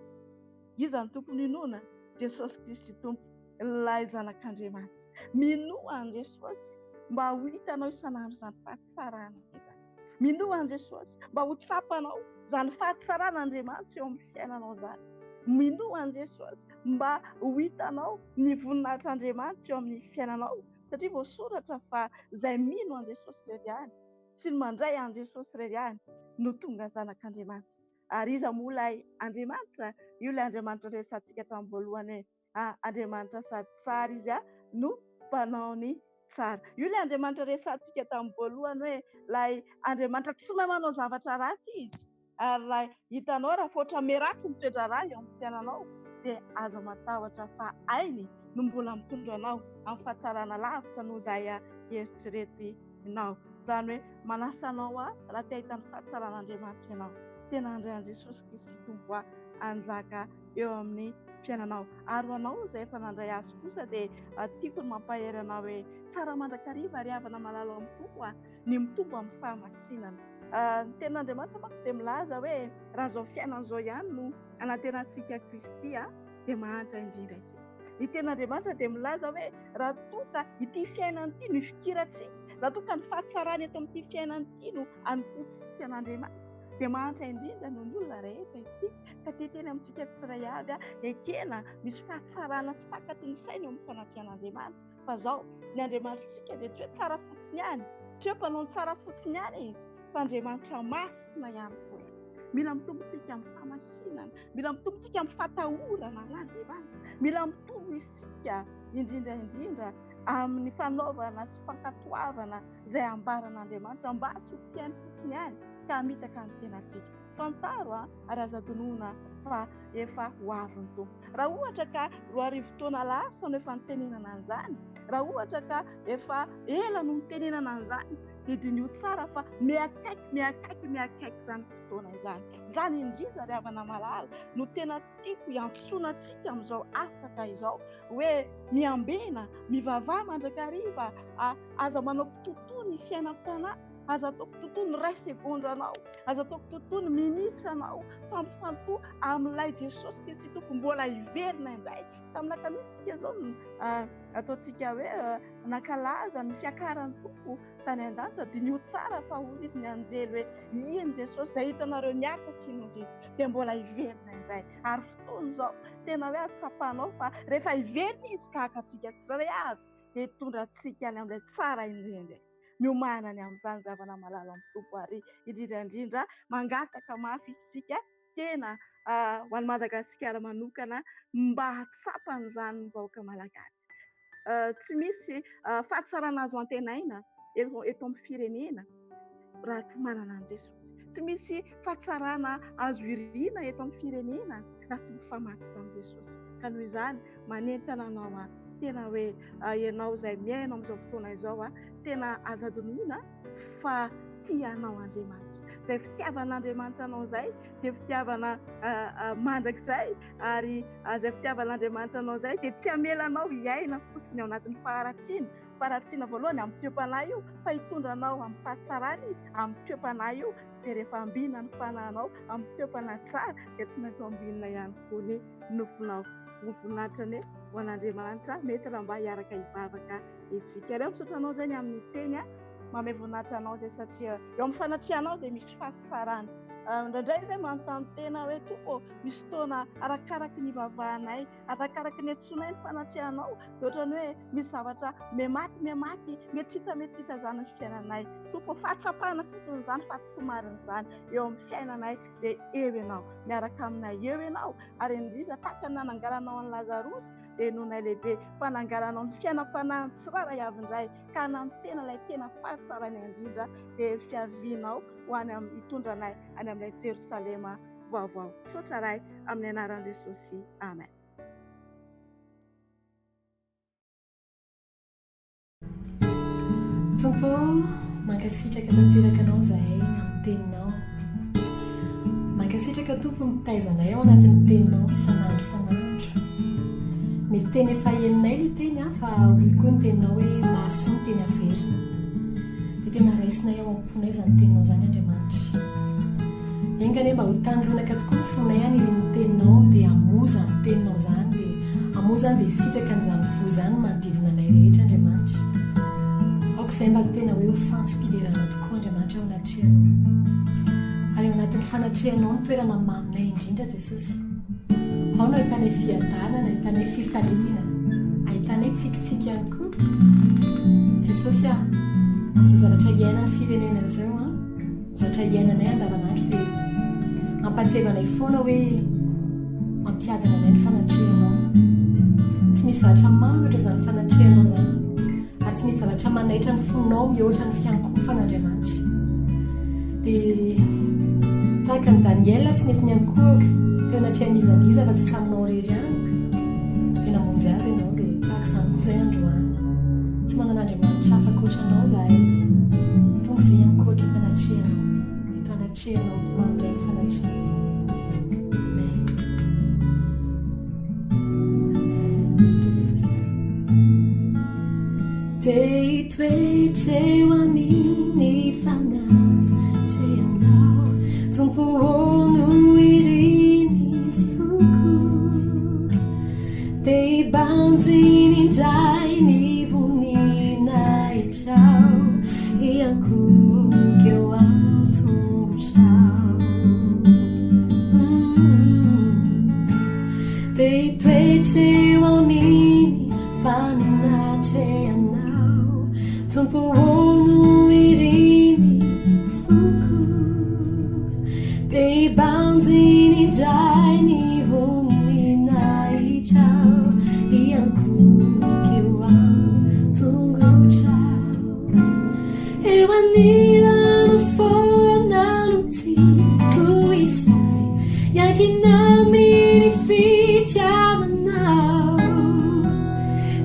iza ny tokony inoana? Jesosy Kristy tompo ilay zanak'Andriamanitra. Mino an' Jesosy mba ho hitanao isan'andro izany fahatsarana izany. Mino an' Jesosy mba ho tsapanao izany fahatsaràn'Andriamanitra eo amin'ny fiainanao izany. Mino an' Jesosy mba ho hitanao ny voninahitr'Andriamanitra eo amin'ny fiainanao satria voasoratra fa izay mino an' Jesosy irery ihany sy ny mandray an Jesosy iray ihany no tonga zanak'Andriamanitra. Ary iza moa ilay Andriamanitra, io ilay Andriamanitra resantsika tamin'ny voalohany hoe Andriamanitra sady tsara izy no mpanao ny tsara. Io ilay Andriamanitra resantsika tamin'ny voalohany hoe ilay Andriamanitra tsy mahay manao zavatra ratsy izy. Ary raha hitanao raha foatra meratsy mitoetra raha eo amin'ny fiainanao dia aza matahotra fa ainy no mbola mitondra anao amin'ny fahatsarana lavitra noho izay eritreretinao. Izany hoe manasa anao raha te hahita ny fahatsaran'Andriamanitra ianao. Tena andray an Jesosy Kristy tombo anjaka eo amin'ny fiainanao. Ary anao izay efa nandray azy kosa dia tiako ny mampahery anao hoe tsara mandrakariva ary havana malalo amin'ny tombo ny mitombo amin'ny fahamasinana. Ny tenin'Andriamanitra manko dia milaza hoe raha izao fiainan'izao ihany no anatenantsika Kristy dia mahantra indrindra isika. Ny tenin'Andriamanitra dia milaza hoe raha toka ity fiainana ity no ifikirantsika, raha toka ny fahatsarany eto amin'ity fiainana ity no anopotsika an'Andriamanitra dia mahantra indrindra noho ny olona rehetra isika. Ka teteny amintsika tsirairay avy ekena misy fahatsarana tsy takatry ny saina eo amin'ny fanafian'Andriamanitra. Fa izao ny Andriamanitritsika dia tsy hoe tsara fotsiny ihany, tsy hoe mpanao tsara fotsiny ihany izy, fa Andriamanitra masina ihany koa. Mila mitombotsika amin'ny fahamasinana, mila mitombotsika amin'ny fahatahorana n'Andriamanitra, mila mitombo isika indrindra amin'ny fanaovana sy fankatoavana izay ambaran'Andriamanitra mba tsy ho fiainy fotsiny ihany ka hamitaka ny tenantsika. Fantaro ary aza donoina fa efa ho avy ny tombo. Raha ohatra ka 2 taona lasa no efa nitenenana an'izany, raha ohatra ka efa ela no nitenenana an'izany dia dinio tsara fa miakaiky izany fotoana izany. Izany indrindra ry havana malala no tena tiako iantsoantsika amin'izao afaka izao hoe miambena, mivavaha mandrakariva, aza manao totoy ny fiainam-panahy, aza ataoko totoy ny 2 segondranao, aza ataoko totoy ny minitranao, fampifantoha amin'ilay Jesosy Kristy tompo mbola hiverina indray. Tamin'ny lakamisitsika izao ataontsika hoe nankalaza ny fiakaran'ny tompo tany an-danitra dia nio tsara fa hozy izy ny anjely hoe iny Jesosy izay hitanareo niakatra iny izy dia mbola hiverina indray. Ary fotoana izao tena hoe atsapanao fa rehefa hiverina izy ka akatsika tsirairay avy dia hitondra antsika any amin'ilay tsara indrindra. Miomana ny amin'izany zavana malala amin'ny tompo ary indrindra mangataka mafy isika tena ho an'i Madagasikara manokana mba hatsapan'izany ny vahoaka malagasy. Tsy misy fahatsarana azo antenaina eto amin'ny firenena raha tsy manana an Jesosy. Tsy misy fahatsarana azo irina eto amin'ny firenena raha tsy mifamatotra amin'ny Jesosy. Ka noho izany manentana anao tena hoe ianao izay miaina amin'izao fotoana izao tena aza donoina fa tianao Andriamanitra. Izay fitiavan'Andriamanitra anao izay dia fitiavana mandrakizay ary izay fitiavan'Andriamanitra anao izay dia tsy hamelanao hiaina fotsiny ao anatin'ny faharatsiana voalohany amin'ny toepanahy io fa hitondra anao amin'ny fahatsarana izy amin'ny toepanahy io dia rehefa ambinina ny fanahinao amin'ny toepanahy tsara dia tsy maintsy ambinina ihany koa ny nofinao. Voninahitra ny ho an'Andriamanitra mety raha mba hiaraka hivavaka isika. Ireo misaotra anao izay ny amin'ny teny mamay voninahitra anao izay satria eo amin'ny fanatrianao dia misy fahatsarana. Indraindray izay manontany tena hoe tompo misy fotoana arakaraky ny vavahanay, arakaraky ny antsoinay ny fanatrianao dia ohatrany hoe misy zavatra mematy metsita zany ny fiainanay. Tompo fahatsapana fotsiny izany fa tsy marina izany eo amin'ny fiainanay dia eo ianao, miaraka aminay eo ianao ary indrindra tahaka ny nanangalanao an'i Lazarosy dia nonay lehibe fanangalanao ny fiainam-panahy tsiraray avy indray ka nantena ilay tena fahatsarany indrindra dia fiavianao ho any hitondranay any amin'ilay Jerosalema vaovao. Saotra ray amin'ny anaran'i Jesosy. Amen. Tompo mankasitraka tanteraka anao zahay amin'ny teninao. Mankasitraka tompo mitaizanay ao anatin'ny teninao isanandro. Ny teny efa heninay ny teny fa hoy koa ny teninao hoe mahasoa ny teny averina. Dia tena raisinay ao am-ponay izany teninao izany Andriamanitra. Engany mba ho tanylonaka tokoa ny fonay any ireny teninao dia hamoza ny teninao izany dia hamoza dia sitraka n'izany fo izany manodidina anay rehetra Andriamanitra. Aoka izay mba tena hoe ho fantsompiderana tokoa Andriamanitra ao anatrianao. Ary ao anatin'ny fanatrianao ny toerana maminay indrindra Jesosy. Ao no ahitanay fiadanana, ahitanay fifaliana, ahitanay tsikitsiky ihany koa. Jesosy am'izao zavatra iainany firenena zao a zavatra iainanay andavanandro dia ampatsevana foana hoe mampiadana anay ny fanatrehanao tsy misy zavatra manotra zany fanatrehanao zany ary tsy misy zavatra manaitra ny fonao mihoatra ny fiankofan'Andriamanitra dia tahaka ny Daniela sy nety niankohaka teo anatrehaniza fa tsy taminao rery any dia namonjy azy ianao dia tahaka izany koa izay androany tsy manan'Andriamanitra hafa-koatranao zahay tonga izay ankohaka eto anatrehanao mamonjy ny fanatrehanao. Dei toetreo amin'ny fanatrehanao tompono iriny foko dei banjiny indray ny voninaitrao iankoky eo antongotrao dei toetreo amin'ny fanatrehanao tompono iriny foko dei banjiny indray ny voninaitrao iankoky eo antongotrao eo anilano foana no tiako izay iakinaminy fitiavanao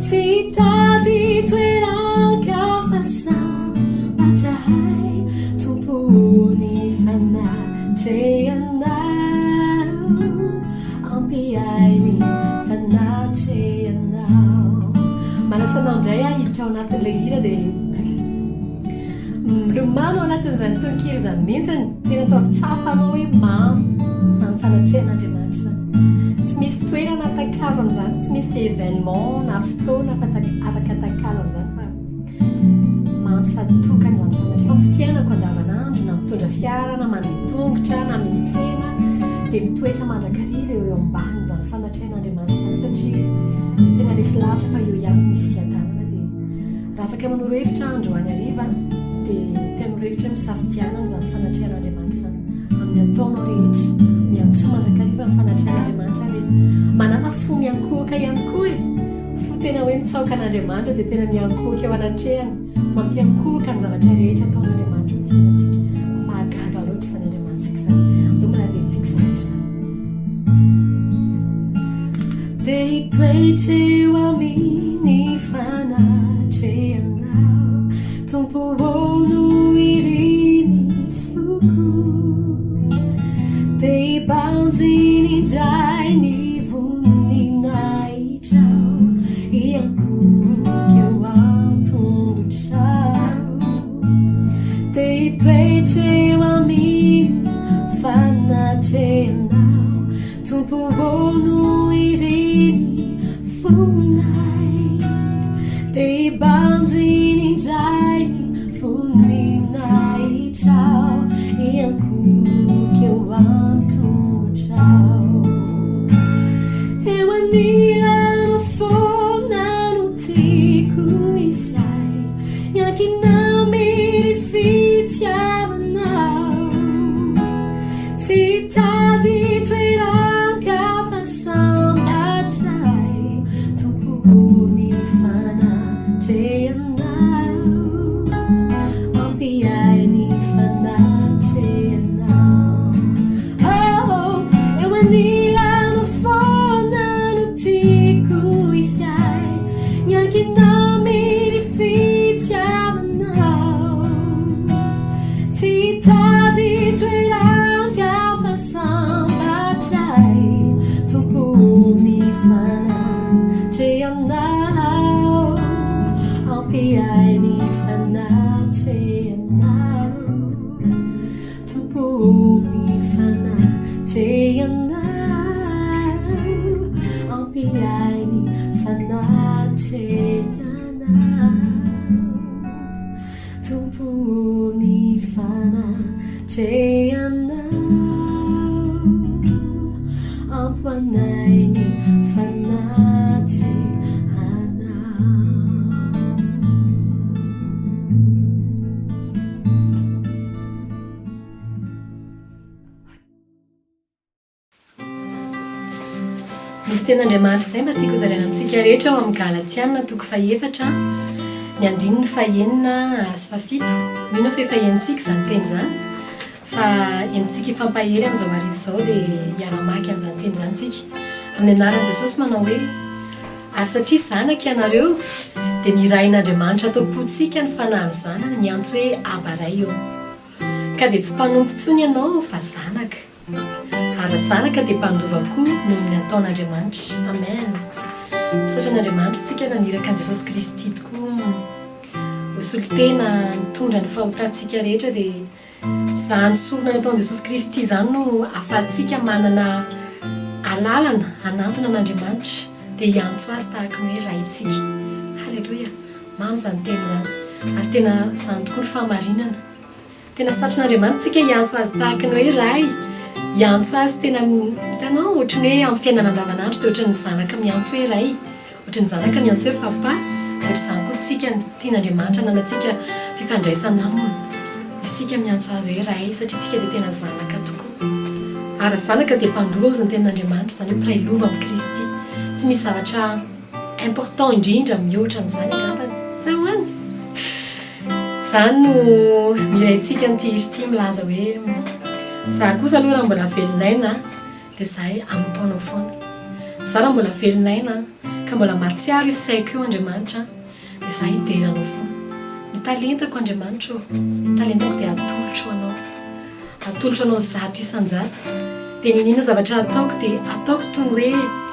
tsy tady toeran-kafasambatrahay tompony fanatrehanao ampiainy fanatrehanao manasanao indray ahiditra ao anatin'ilay hira dia milomano ao anatin'izany tononkely zany mihitsiny tena ataovy tsafanao hoe mamy zany fanatrehan'Andriamanitra zany tsy misy toerana atakalo amin'izany tsy misy événement na fotoana afaka atakalo amin'izany fa mamy sady tokany zany fanatreha fiainako andavanandro na mitondra fiara na mandeha tongotra na miantsena dia mitoetra mandrakariva eo ambany zany fanatrehan'Andriamanitra zany satria tena resy lahatra fa eo ihany misy fiadanana dia raha afaka manoro-hevitra androany hariva dia tenoro-hevitra hoe misafidiana amin'izany fanatrehan'Andriamanitra zany amin'ny ataonao rehetra miantso mandrakariva ny fanatrehan'Andriamanitra ary manana fo miankohaka ihany koa e fo tena hoe mitsaoka an'Andriamanitra dia tena miankohaka eo anatrehany mampiankohaka ny zavatra rehetra ataon'Andriamanitra ny fiainantsika mahagaga loatra izany Andriamantsika zany eo malavetika zany zany dei toetreo amin'ny fanatrehanao tompono iriny foko dei banjiny indray ny voninaitrao iankoky eo antongotrao dei toetreo amin'ny fanatrehanao tompono iriny fonay dei banjiny indray ny voninaitrao iankoky eo antongotrao eo anilano foana no tiako izay iakinaminy fitiavanao tsy tady toeran-kafasambatray tompony fanatrehanao ampiainy fanatrehanao eo anilano foana no tiako izay iakinaminy fitiavanao tsy tady toeran-kafasambatray tompony fanatrehanao ampiainy fanatrehanao tompony fanatrehanao ampiainy fanatrehanao tompony fanatrehanao ampanainy fanatrehanao tenin'andriamanitra izay mba tiako zarainantsika rehetra ao amin'ny galatiana toko faefatra ny andininy fahenina sy fafito mino fa efa enitsika izany teny zany fa enitsika ifampahery amin'izao arivo izao dia hiara-maky amin'izany teny zany tsika amin'ny anaran'i Jesosy manao hoe ary satria zanaka ianareo dia ny rain'andriamanitra ataom-potsika ny fanahiny zanany miantso hoe abaray eo ka dia tsy mpanompo ntsony ianao fa zanaka ary zanaka dia mpandova koa noho ny ataon'andriamanitra amen misaotra an'andriamanitra tsika naniraka an'i Jesosy Kristy tokoa hosolotena nitondra ny fahotantsika rehetra dia izany sorona nataon'i Jesosy Kristy izany no ahafahantsika manana alalana hanantona an'andriamanitra dia hiantso azy tahaka ny hoe raintsika halleloia mamy izany teny zany ary tena izany tokoa ny fahamarinana tena satran'andriamanitra tsika hiantso azy tahaka ny hoe ray hiantso azy tena hitanao ohatrany hoe amin'ny fiainana andavanandro dia ohatrany zanaka miantso hoe ray ohatrany zanaka miantso hoe papa ohatr'izany koa tsika tian'andriamanitra nanantsika fifandraisana aminy isika miantso azy hoe ray satria tsika dia tena zanaka tokoa ary zanaka dia mpandova ozy ny tenin'andriamanitra izany hoe mpiray lova amin'ny Kristy tsy misy zavatra important indrindra mihoatra amin'izany angambany zay hoany izany no miraintsika nyity izy ity milaza hoe za kosa aloha raha mbola velinaina dia zahay anomponao foana za raha mbola velinaina ka mbola matsiaro io saiko io Andriamanitra dia za hideranao foana ny talentako Andriamanitra ny talentako dia atolotro anao zato isan-jato dia ninina zavatra ataoko dia ataoko toy ny hoe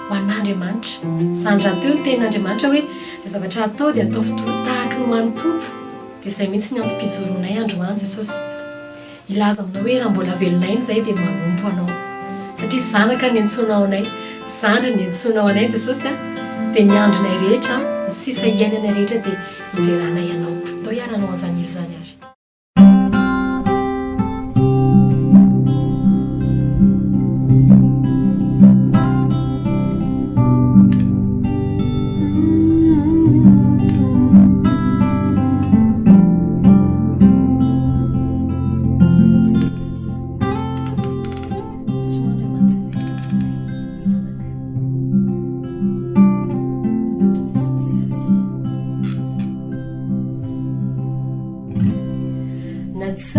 ho an'Andriamanitra zandra teo ny tenin'Andriamanitra hoe zay zavatra atao dia atao fotoa tahaka ny ho an'ny tompo dia izay mihitsy ny antom-pijoroanay androany Jesosy ilaza aminao hoe raha mbola velonainy izay dia manompo anao satria zanaka ny antsoinao anay zandry ny antsoinao anay Jesosy dia ny andronay rehetra ny sisa iainanay rehetra dia hideranay ianao atao hiaranao an'izany iry zany azy It's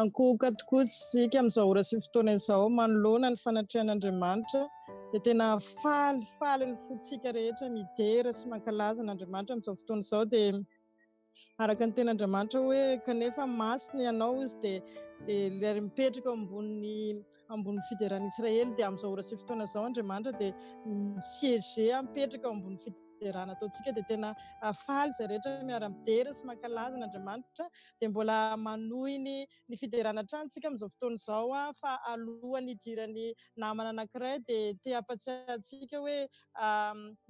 miankoka tokoa tsika amin'izao ora sy fotoana izao manoloana ny fanatrehan'Andriamanitra dia tena falifaly ny fotsika rehetra midera sy mankalaza n'Andriamanitra amin'izao fotoana izao dia araka ny ten'Andriamanitra hoe kanefa masina ianao izy dia ilay mipetraka ambony fideran'i Israely dia amin'izao ora sy fotoana izao Andriamanitra dia siege mipetraka ambony fiderana ataontsika dia tena faly izay rehetra miara-midera sy mankalaza n'Andriamanitra dia mbola manohy ny fiderana trantsika amin'izao fotoana izao fa alohan'ny idiran'ny namana anankiray dia te hampatsiahintsika hoe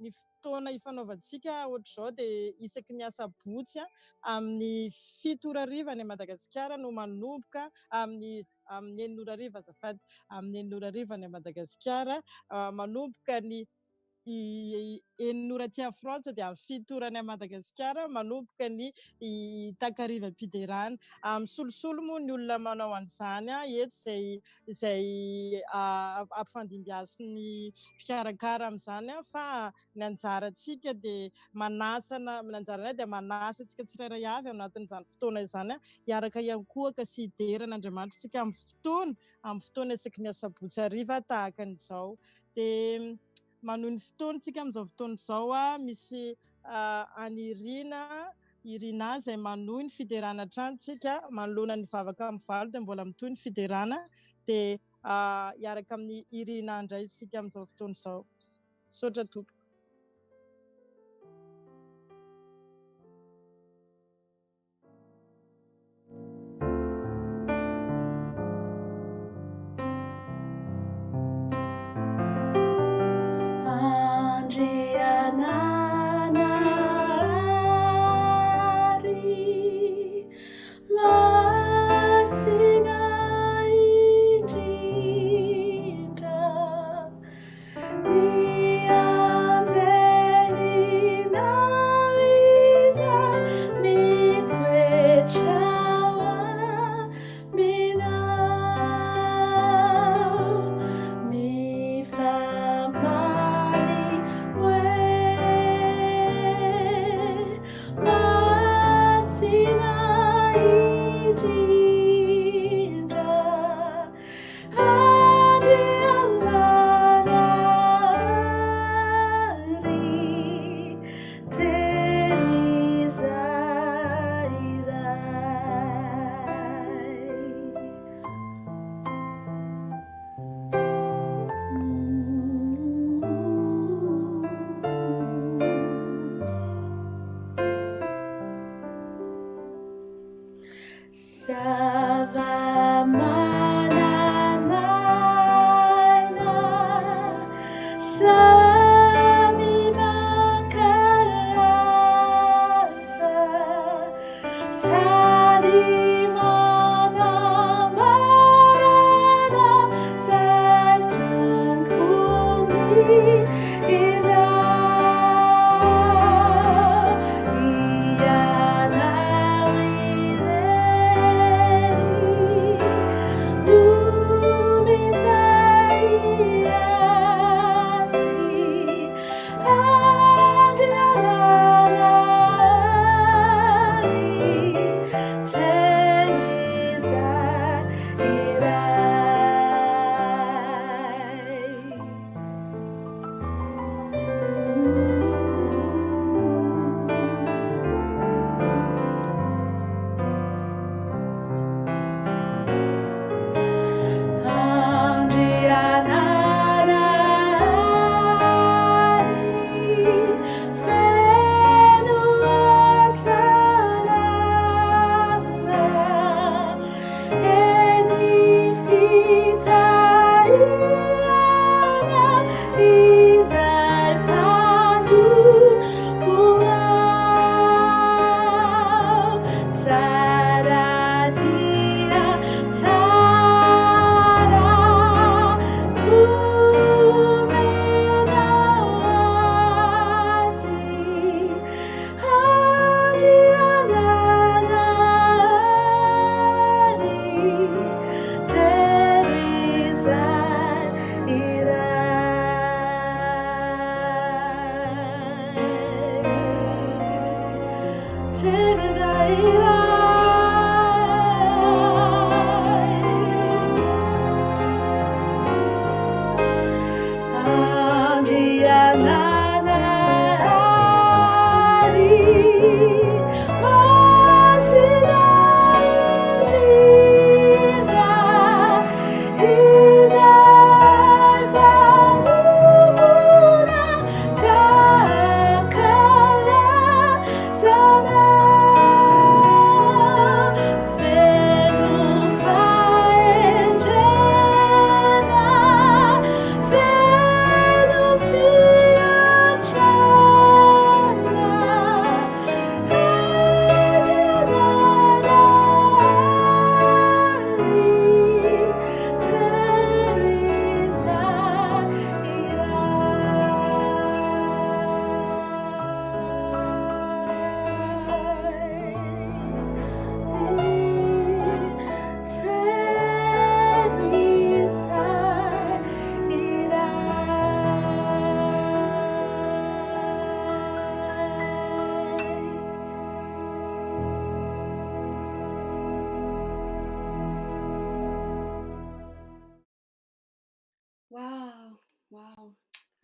ny fotoana ifanaovantsika ohatr'izao dia isaky ny asabotsy amin'ny 7:00 any Madagasikara no manomboka amin'ny 8:00 azafady amin'ny 8:00 any Madagasikara manomboka ny 9:00 aty Frantsa dia amin'ny 7:00 any Madagasikara manomboka ny takarivam-piderana misolosolo moa ny olona manao an'izany eto izay ampifandimbiasy ny mpikarakara amin'izany fa ny anjarantsika dia anjaranay dia manasantsika tsirairay avy anatin'izany fotoana izany hiaraka iankohaka sy hideran'Andriamanitra tsika amin'ny fotoana isaky ny asabotsy hariva tahaka an'izao dia manohy ny fotoantsika amin'izao fotoana izao misy irina izay manohy ny fiderana trantsika manoloana ny vavaka amin'ny valo dia mbola mitohy ny fiderana dia hiaraka amin'ny irina indray isika amin'izao fotoana izao sotra toka Yeah.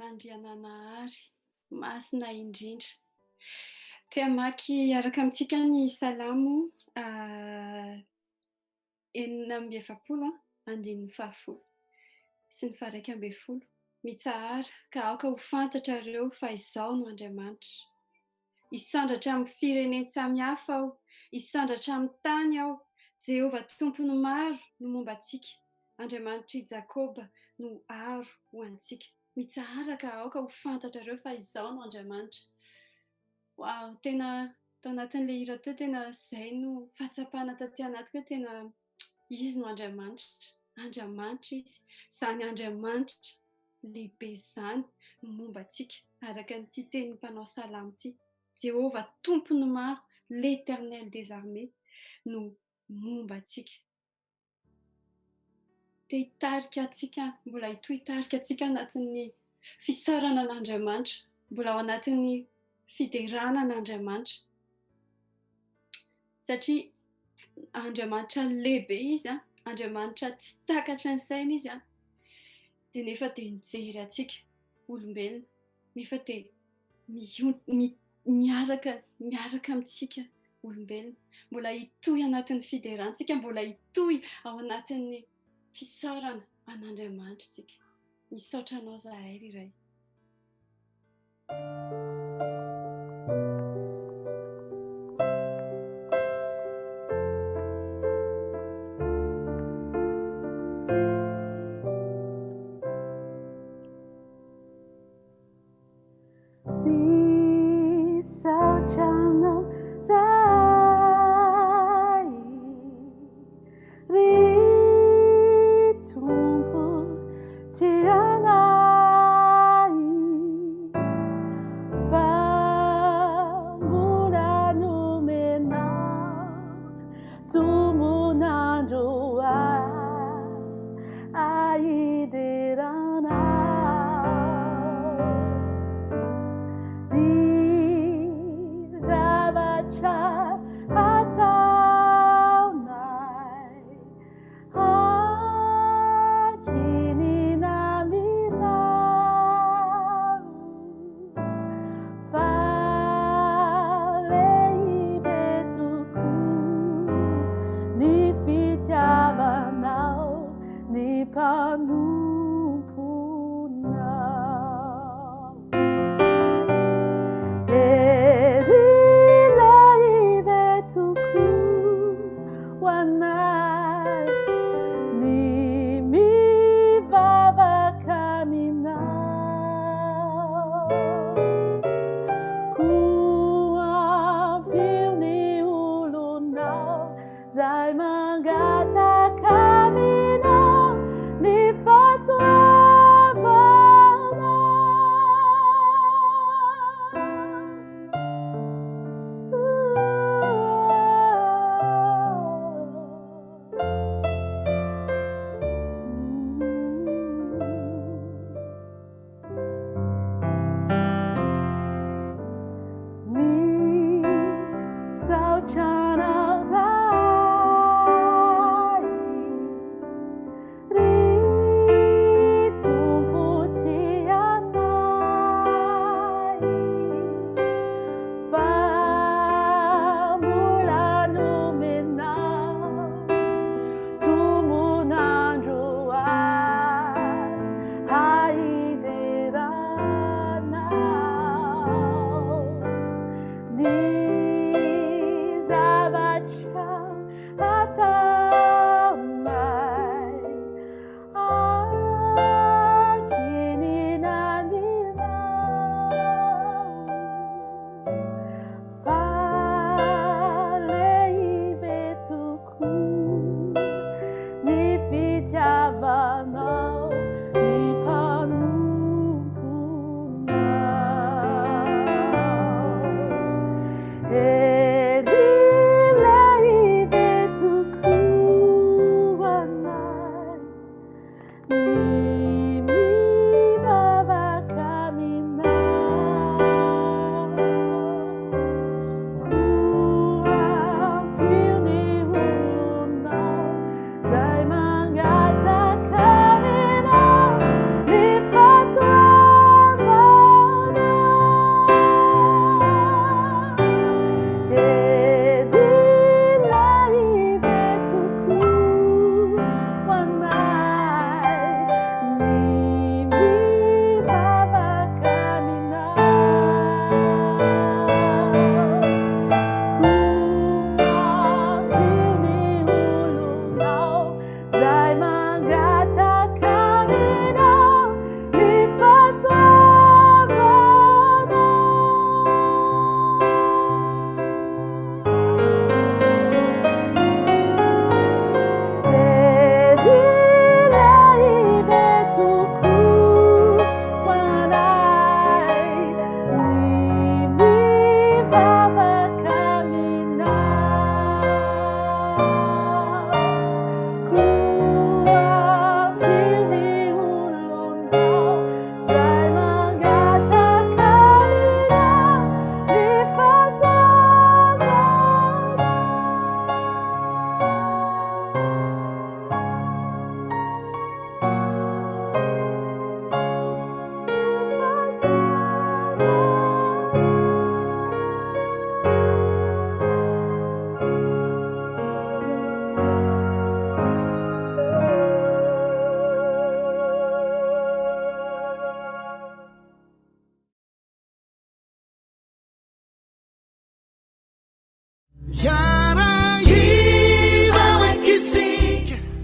Andriananahary masina indrindra. Te-hamaky araka amintsika ny salamo 6:7 andininy 10 sy ny 11. Mitsahara ka aoka ho fantatrareo fa izao no Andriamanitra. Hisandratra amin'ny fireneny samihafa aho, hisandratra amin'ny tany aho. Jehova tompony maro no momba antsika. Andriamanitra i Jakoba no aro ho antsika. Mitsahara ka aoka ho fantatrareo fa izao no Andriamanitra. Wow, tena tao anatin'ilay hira teo tena izay no fahatsapana taty anaty hoe tena izy no Andriamanitra. Andriamanitra izy, izany Andriamanitra lehibe izany no momba antsika araka n'ity tenin'ny mpanao salamo ity. Jehova tompony maro, l'Éternel des armées no momba antsika. Te hitarika antsika, mbola hitohy hitarika antsika anatin'ny fisaorana an'Andriamanitra, mbola ao anatin'ny fideranan'Andriamanitra. Satria Andriamanitra lehibe izy, Andriamanitra tsy takatra ny saina izy, dia nefa te mijery antsika olombelona, nefa te miaraka amintsika olombelona. Mbola hitohy anatin'ny fiderantsika, mbola hitohy ao anatin'ny fisaorana an'Andriamanitra tsika. Misaotra anao zahay iray.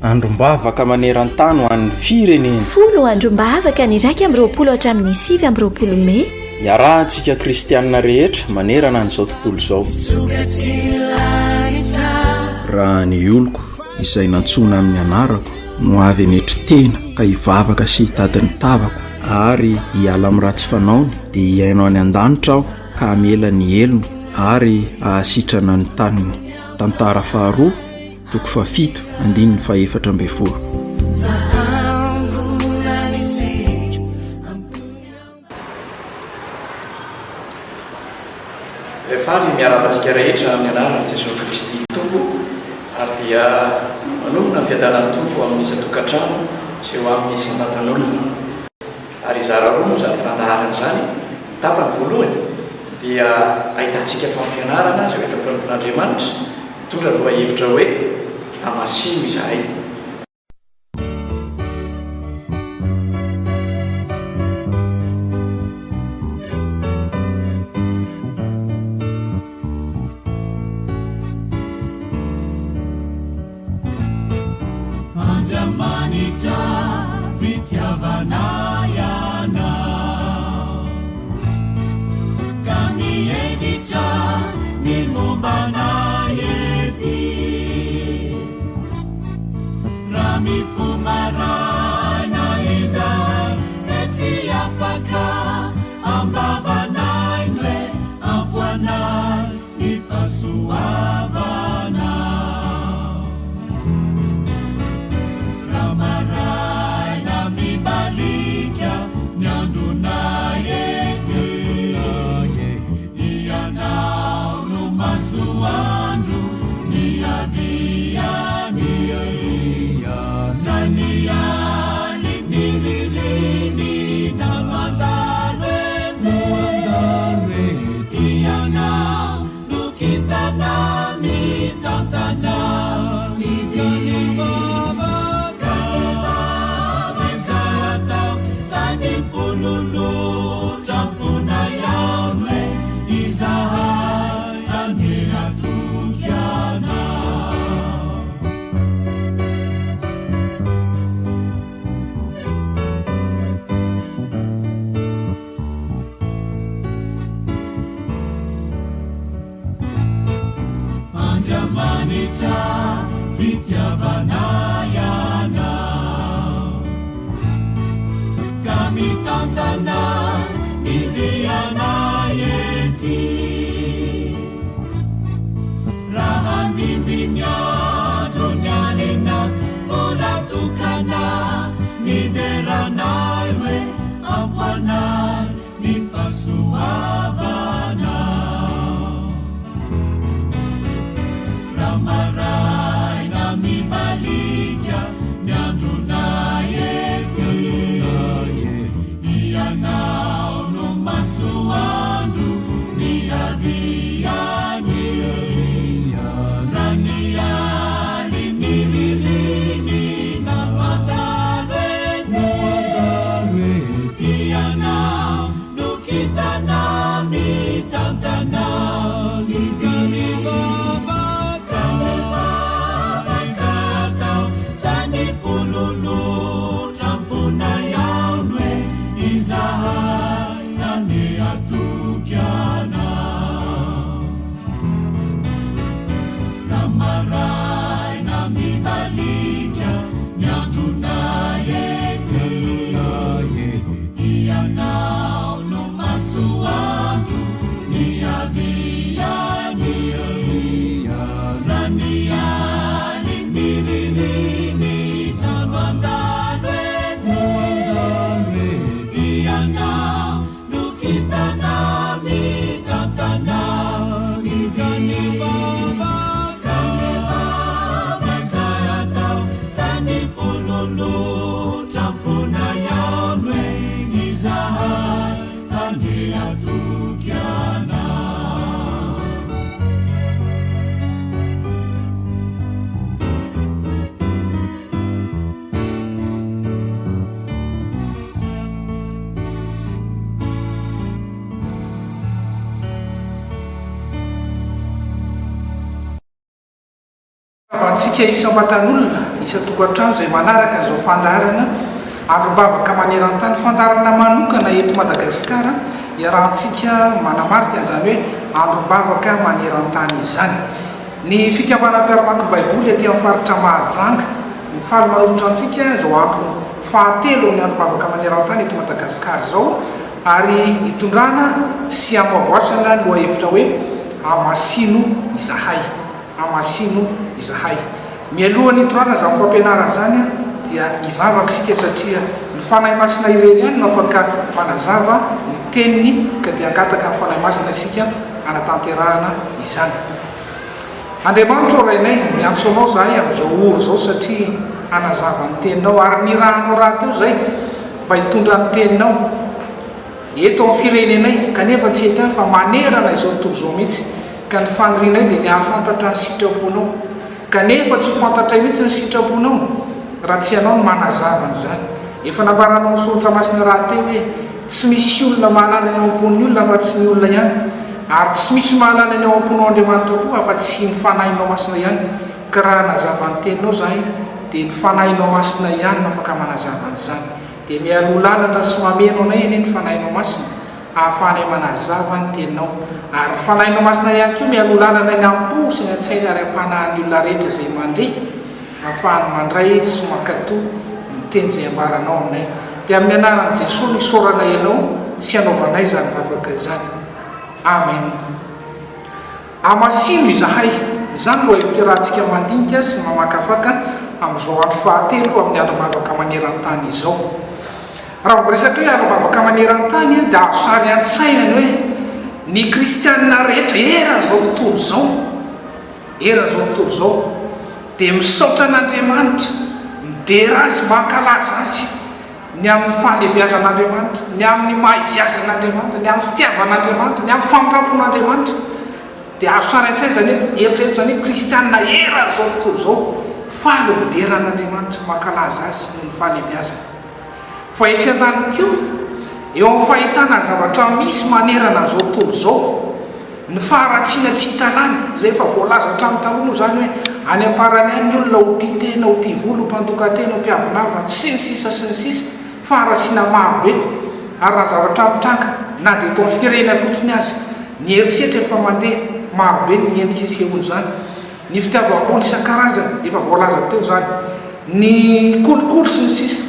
Andrombavaka maneran-tany ho an'ny firenena. Folo andrombavaka ny raika amby roapolo hatramin'ny 7 amby roapolo Mey. Iarahantsika kristianina rehetra manerana an'izao tontolo izao. Raha ny oloko izay nantsona amin'ny anarako no avy enetry tena ka hivavaka sy hitady ny tavako ary hiala amin'ny ratsy fanaony dia hiaino any an-danitra aho ka hamela ny elony ary ahasitrana ny taniny. Tantara faharoa toko fafito andininy faefatra amby folo. Rehefa miarabantsika rehetra amin'ny anaran'i Jesosy Kristy Tompo ary dia manomana ny fiadanan'ny Tompo amin'ny isan-tokantrano sy eo amin'ny isan-batan'olona. Ary zara roa moa izany fandaharana izany. Ny tapany voalohany dia ahitantsika fampianarana izay eto am-ponipon'Andriamanitra mitondra loha hevitra hoe amasino izahay. Andamanitra fitiavana ianao ka mihevitra ny mombana ety raha mifomarana izay ety afaka ambavanay hoe amboanay ny fahasoavana Ramaraina mibalika nyandrona ety ianao no masoa Antsika isam-batan'olona isa tokantrano izay manaraka izao fandarana andro-bavaka maneran-tany fandarana manokana eto Madagasikara iarahantsika manamarika izany hoe andro-bavaka maneran-tany izany. Ny fikambanam-piara-mako baiboly aty amin'ny faritra Mahajanga mifaly manolotra antsika izao andro fahatelo amin'ny andro-bavaka maneran-tany eto Madagasikara izao, ary hitondrana sy amboaboasana lohahevitra hoe Amasino izahay. Amasino izahay. Mialohan'ny hitondrana izany fampianarana zany dia hivavaka isika satria ny fanahy masina irery ihany no afaka manazava ny teniny ka dia angataka ny fanahy masina isika anatanterahana izany. Andriamanitra orainay miantso anao zahay amin'izao oro zao satria anazava ny teninao ary nirahanao raha teo zay mba hitondra ny teninao eto amin'ny firenenay, kanefa tsy eto fa manerana izao tontolo izao mihitsy, ka ny fanorinay dia ny ahafantatra ny sitraponao, kanefa tsy fantatra mihitsy ny sitraponao raha tsy ianao no manazava n'izany. Efa nambaranao ny soratra masina raha teo hoe tsy misy olona mahalala ny ao am-pon'ny olona fa tsy ny olona ihany, ary tsy misy mahalala ny ao am-ponao Andriamanitra koa fa tsy ny fanahinao masina ihany. Ka raha nazava ny teninao zahay dia ny fanahinao masina ihany no afaka manazava n'izany. Dia mialoha lalana sy mameno anay eny ny fanahinao masina ahafahanay manazava ny teninao, ary fanahinao masina ihany koa mialoha lalana ny ampo sy ny an-tsaina ary ampanahan'ny olona rehetra izay mandre ahafahany mandray sy makatoa ny teny izay ambaranao aminay. Dia amin'ny anaran'i Jesosy nisaorana ianao sy anaovanay izany vavaka izany. Amen. Amasino izahay, izany loha ifirahantsika mandinika sy mamakafaka amin'izao andro fahatelo amin'ny andro-bavaka maneran-tany izao. Raha miresaka hoe andro-bavaka maneran-tany dia ahasary an-tsainany hoe ny kristianina rehetra eran'izao tontolo izao, eran'izao tontolo izao dia misaotra an'Andriamanitra, midera azy, mankalaza azy ny amin'ny fahalehibiazan'Andriamanitra, ny amin'ny maha izy azy an'Andriamanitra, ny amin'ny fitiavan'Andriamanitra, ny amin'ny famindrampon'Andriamanitra. dia azo sara an-tsaina zany hoe eritreritra zany hoe kristianina era zao tontolo zao faly moderan'Andriamanitra mankalaza azy no ny fahalehibiazana fa etsy an-tany koa eo amin'ny fahitana zavatra misy manerana an'izao tontolo zao ny faharatsiana tsy hitanany zay efa voalaza hatramin'ny taloha moa zany hoe any amparany any ny olona ho tia tena ho tia volo mpandoka tena ho mpiavonavana sy ny sisa faharasiana maro be ary raha zavatra mitranga na dia tao amin'ny firenena fotsiny azy ny herisetra efa mandeha maro be ny endrika fehony zany ny fitiavam-boly isan-karazany efa voalaza teo zany ny kolokolo sy ny sisa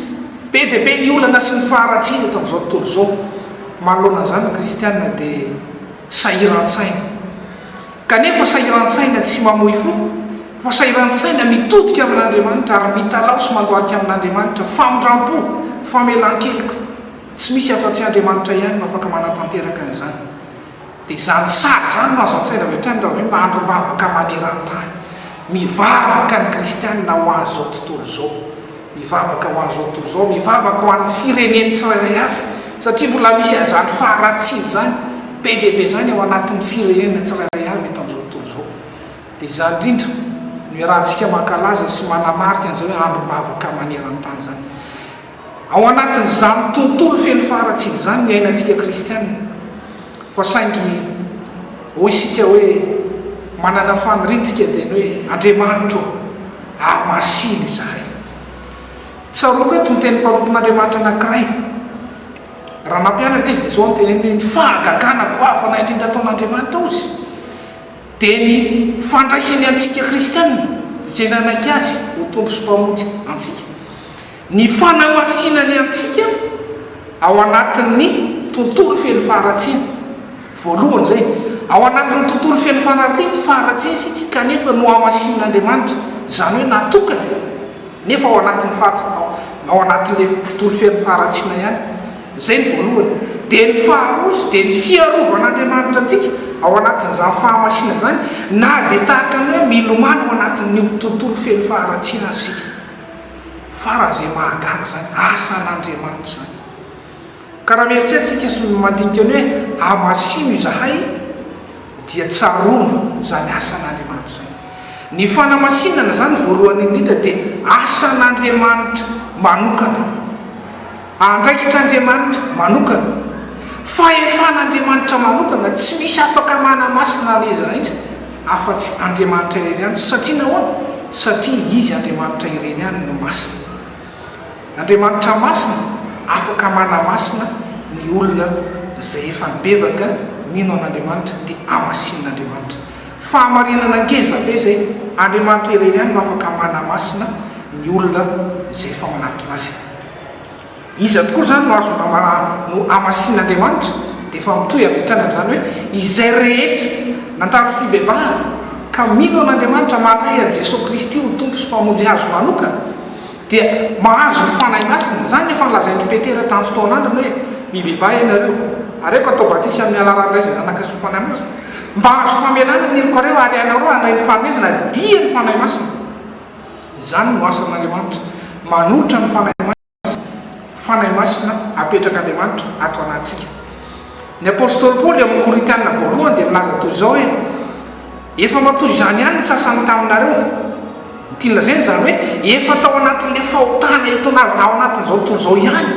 be dia be ny olana sy ny faharatsiana eto amin'izao tontolo zao manoloana zany ny kristianina dia sahiran-tsaina kanefa sahiran-tsaina tsy mamoy fo fa sahiran-tsaina mitodika amin'Andriamanitra ary mitalao sy mandoarika amin'Andriamanitra famindram-po famelan-keloka tsy misy afa-tsy Andriamanitra ihany no afaka manatanteraka an'izany dia zany sary zany no azo an-tsaina avy hatrany raha hoe mahandro mbavaka maneran-tany mivavaka ny kristianina ho an'izao tontolo zao mivavaka ho an'izao tontolo zao mivavaka ho an'ny fireneny tsirairay avy satria mbola misy an'izany faharatsiana zany be dia be zany ao anatin'ny firenena tsirairay avy eto amin'izao tontolo zao dia zany indrindra no iarahantsika mankalaza sy manamarika an'izay hoe andro mbavaka maneran-tany zany ao anatin'izany tontolo feno faharatsiana zany ny ainantsika kristianina fa saingy ho isika hoe manana faniriantsika dia ny hoe Andriamanitra amasino izahay tsaroako eto ny teny mpanompon'Andriamanitra anankiray raha nampianatra izy dia zao nyteneny ny fahagagana goavana indrindra ataon'Andriamanitra ozy dia ny fandraisany antsika kristianina izay nanaiky azy ho tombo sy mpamonjy antsika ny fanamasinany antsika ao anatin'ny tontolo feno faharatsiana voalohany zay ao anatin'ny tontolo feno faharatsiana sika kanefa no amasin'Andriamanitra zany hoe natokana nefa ao anatin'ny ao anatin'le tontolo feno faharatsiana ihany zay ny voalohany dia ny faharozy dia ny fiarovan'Andriamanitra antsika ao anatin'izany fahamasina zany na dia tahaka ny hoe milomano ao anatin'ny tontolo feno faharatsiana azysika fara zay mahagaga zany asan'Andriamanitra zany ka raha mieritretsika sy mandinika ny hoe amasino izahay dia tsaroana zany asan'Andriamanitra zany ny fanamasinana zany voalohany indrindra dia asan'Andriamanitra manokana andraikitr'Andriamanitra manokana fahefan'Andriamanitra manokana tsy misy afaka manamasina lezana izy afa-tsy Andriamanitra irery ihany satria nahoana satria izy Andriamanitra irery ihany no masina Andriamanitra masina afaka manamasina ny olona zay efa mibebaka mino an'Andriamanitra dia amasin'Andriamanitra fahamarinana ngeza be zay Andriamanitra irery ihany no afaka manamasina ny olona zay efa manarika azy iza tokoa zany no azo no amasin'Andriamanitra dia efa mitohy avy hatrany zany hoe izay rehetra nantaro fibebahana ka mino an'Andriamanitra mandray an' Jesosy Kristy ho tompo sy mpamonjy azo manokana dia mahazo ny fanahy masina zany efa nilazaindry Petera tamin'ny fotoan'andro hoe mibebah ianareo areko atao batisa amin'ny alaran'ray zay zanaka Jesosy fanahy masina mba azo famelana ny koreo ary ianareo handray ny fanomezana dia ny fanahy masina zany no asan'Andriamanitra manolotra ny fanahy masina apetraka Andriamanitra ato anatsika ny apôstôly Paoly amin'ny Korintianina voalohany dia milaza toy izao hoe efa matoy izany ihany ny sasany taminareo tia lazainy zany hoe efa tao anatin'le fahotana etonao anatin'izao tontolo zao ihany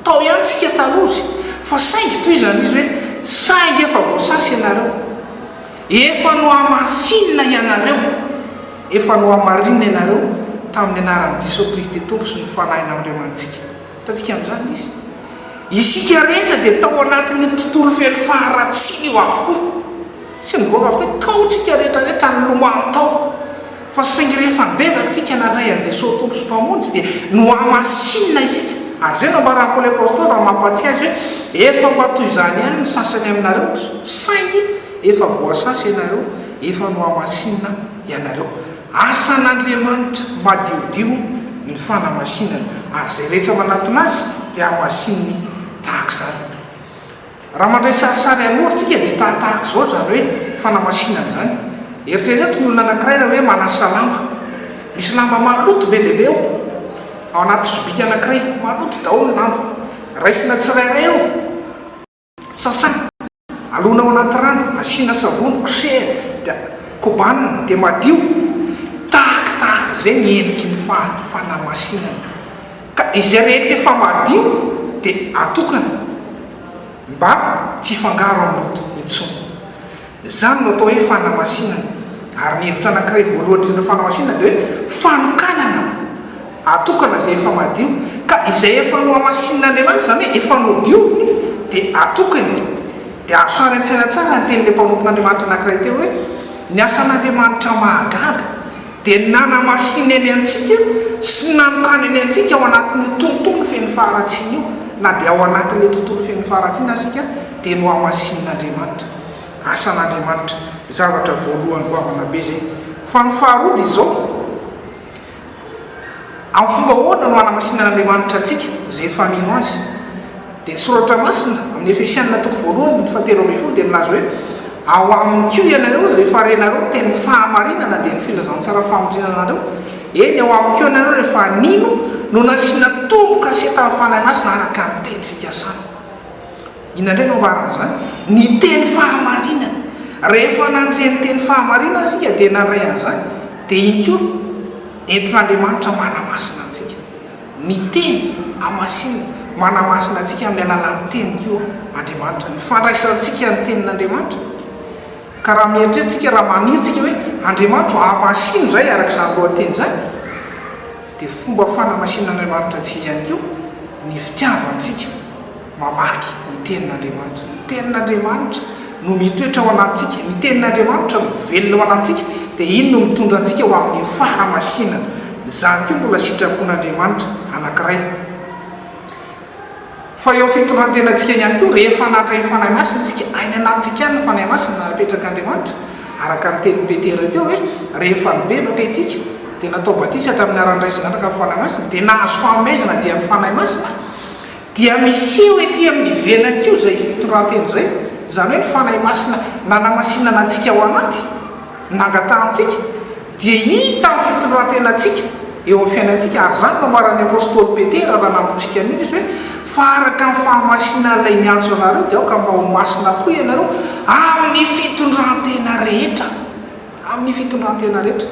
tao ihany tsika talozy fa saingy toy zany izy hoe saingy efa voasasy ianareo efa no amasinina ianareo efa no amarinina ianareo tamin'ny anaran'i Jesosy Kristy tompo sy ny fanahina amin'Andriamantsika tatsika amin'izany izy isika rehetra dia tao anatin'ny tontolo feno faharatsiana io avokoa sy ny voaka avokoa taotsika rehetrarehetra ny lomano tao fa saingy rehefa nibebaka tsika nandray an' Jesosy tompo sy mpamonjy dia no amasinina isika ary zay no mbaran'ny Paoly apôstôly raha mampatsy azy hoe efa mba toy izany ihany ny sasany aminareo saingy efa voasasy ianareo efa no amasinina ianareo asan'Andriamanitra madiodio ny fanamasinana ary zay rehetra manatona azy dia amasininy tahaka zany raha mandray sarisary anorytsika dia tahaka zao zany hoe fanamasinana zany eritrereto ny olona anankiray raha hoe manasa lamba misy lamba maloto be dia be eo ao anaty sobika anankiray maloto daholo ny lamba raisina tsirairay eo sasana alonao anaty rano asiana savony kosera dia kobanina dia madio tahakatahaka zay miendriky ny fanamasinana ka izay rehetra efa madio dia atokana mba tsy fangaro amin'loto intsony zany no atao hoe fanamasinana ary ny hevitra anankiray voalohany indrindra fanamasinana dia hoe fanokanana atokana zay efa madio ka izay efa no amasinina andriamanitra zany hoe efa no dioviny dia atokany dia asary an-tsaina tsara ny tenin'ilay mpanompon'andriamanitra anankiray teo hoe ny asan'andriamanitra mahagaga dia nanamasina eny antsika sy nanokana eny antsika ao anatin'io tontolo feny faharatsiana io na dia ao anatin'ilay tontolo feny faharatsiana asika dia no amasin'andriamanitra asan'andriamanitra zavatra voalohany goavana be zay fa ny faharody izao amin'ny fomba hoana no anamasinan'andriamanitra atsika zay efa mino azy dia soratra masina amin'ny Efesianina toko voalohany ny 7:20 dia milaza hoe ao amin'ny kio ianareo rehefa renareo teny fahamarinana dia ny filazantsara famonjinanareo eny ao amin'ny kio ianareo rehefa nino no nasiana tomboka se tamin'ny fanahy masina araka ny teny fikasana inandray no mbarana zany ny teny fahamarinana rehefa nandreny teny fahamarinana sika dia nandray an'izany dia iny koa entin'andriamanitra manamasina antsika ny teny amasinana manamasina antsika amin'ny alalan'ny teny koa andriamanitra ny fandraisantsika ny tenin'andriamanitra ka raha mieritreritsika raha maniritsika hoe andriamanitra amasino zay araka izany lohateny zany dia fomba fanamasin'andriamanitra tsy ihany koa ny fitiavantsika mamaky ny tenin'andriamanitra ny tenin'andriamanitra no mitoetra ao anatsika ny tenin'andriamanitra mivelona ao anatsika dia iny no mitondra antsika ho amin'ny fahamasinana zany koa mbola sitrapon'andriamanitra anankiray fa eo fitondrantenantsika ihany koa rehefa nandray fanahy masina tsika ainy anatsika any ny fanahy masina napetraka andriamanitra araka ny teny Petera teo hoe rehefa nibebaka itsika dia natao batisa tamin'ny arandraisina andraka fanahy masina dia nahazo fanomezana dia ny fanahy masina dia miseho ety amin'ny ivelany koa zay fitondranteny zay zany hoe ny fanahy masina nanamasinana antsika ao anaty nangatahantsika dia hita amin'ny fitondrantenatsika eo amin'ny fiainantsika ary zany mamarany apôstôly Petera raha namposika an'io izy hoe fa araka ny fahamasinan'ilay miantso anareo dia aoka mba ho masina koa ianareo amin'ny fitondrantena rehetra amin'ny fitondrantena rehetra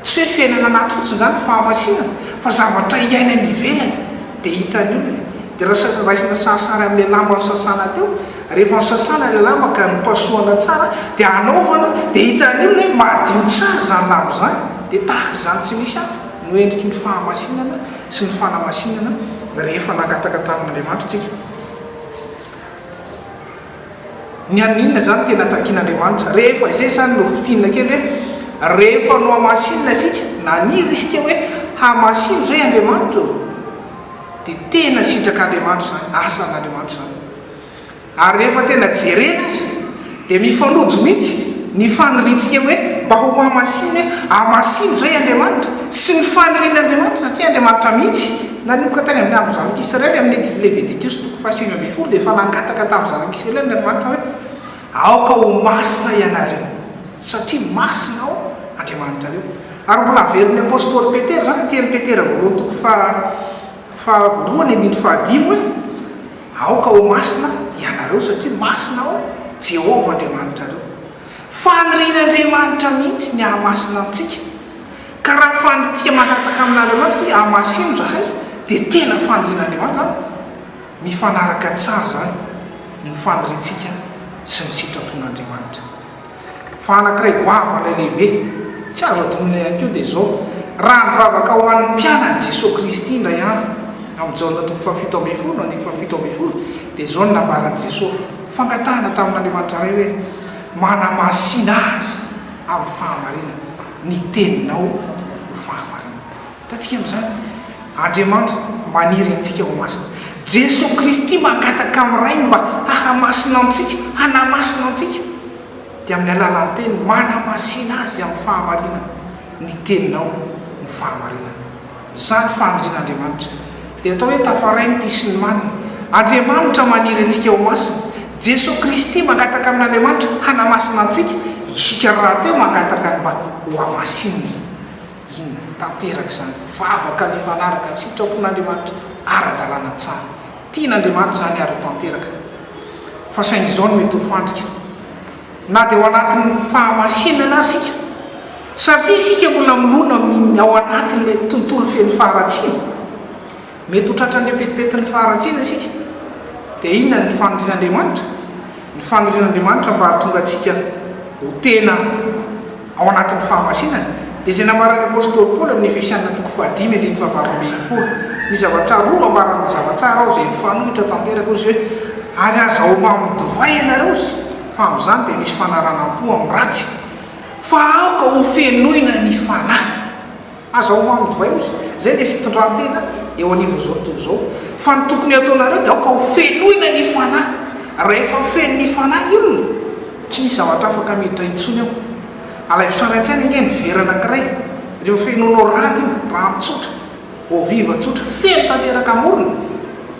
tsy hoe fiainana anaty fotsiny zany fahamasinana fa zavatra iaina ny ivelany dia hitany olona dia raha raisina sasary amin'ilay lamba ny sasana teo rehefa ny sasana ilay lamba ka nypasoana tsara dia anaovana dia hitany olona hoe madio tsara zany lamba zany dia tahaka zany tsy misy hafa no endriky ny fahamasinana sy ny fanamasinana rehefa nangataka tamin'andriamanitra tsika ny aninona zany tena takian'andriamanitra rehefa izay zany no fitinina kely hoe rehefa no hamasinina sika naniry isika hoe hamasino zay andriamanitra dia tena sitrak'andriamanitra zany asan'andriamanitra zany ary rehefa tena jerena azy dia mifanojo mihitsy ny faniritsika hoe mba ho hamasiny hoe hamasino zay andriamanitra sy ny fanirian'andriamanitra satria andriamanitra mihitsy nanomboka tany amin'ny andro zanak'Israely amin'ny Leviticus toko 5:20 dia efa nangataka tamin'ny zanak'Israely ny andriamanitra hoe aoka ho masina ianareo satria masina ao andriamanitra reo ary mbola averin'ny apôstôly Petera zany teny Petera voalohany toko voalohany 15 hoe aoka ho masina ianareo satria masina ao Jehovah andriamanitra reo fanirian'andriamanitra mihitsy ny hahamasina antsika ka raha faniritsika mangataka amin'andriamanitra sy hamasino zahay dia tena fanirian'andriamanitra zany mifanaraka tsara zany ny faniritsika sy ny sitrapon'andriamanitra fa anankiray goavana lehibe tsy azo atonona ihany koa dia zao raha nivavaka ho an'ny mpianany Jesosy Kristy indray andro amin'ny jaona toko 7:7 dia zao ny nambaran'i Jesosy fangatahana tamin'andriamanitra ray hoe manamasina azy amin'ny fahamarinana ny teninao ho fahamarinana tatsika amin'izany andriamanitra maniry antsika ho masina Jesosy Kristy mangataka amin'ray mba hahamasina antsika hanamasina antsika dia amin'ny alalan'ny teny manamasina azy amin'ny fahamarinana ny teninao ho fahamarinana zany fanirian'andriamanitra dia atao hoe tafarainy ty sy ny manina andriamanitra maniry antsika ho masina Jesosy Kristy mangataka amin'andriamanitra hanamasina antsika isika raha teo mangataka ny mba ho hamasinina iny tanteraka zany vavaka mifanaraka ny sitrapon'andriamanitra ara-dalàna tsara tian'andriamanitra zany ary tanteraka fa sain'izao no mety ho fandrika na dia ao anatin'ny fahamasinana ary sika satria sika mbola milona ao anatin'la tontolo feny faharatsiana mety ho tratran'le petipetin'ny faharatsiana sika dia inona ny fanirian'andriamanitra ny fanirian'andriamanitra mba hahatonga atsika ho tena ao anatin'ny fahamasinana dia zay namarany apôstôly paoly amin'ny efesianina toko 5:20 ny zavatra roa ambarana zavatsara ao zay mifanohitra tanteraka ozy hoe ary azao mamodivay ianareo zy fa amin'izany dia misy fanaranam-po amin'ny ratsy fa aoka ho fenoina ny fanahy azao mamodivay ozy zay le fitondrantena eo anivo zao tontolo zao fa ny tokony ataonareo dia aoka ho fenoina ny fanahy rehefa feno ny fanahy ny olona tsy misy zavatra afaka miditra intsony ao alaivosanantsaina inge mivery anankiray rehefa fenonao rano iny rano tsotra oviva tsotra feno tanteraka amorona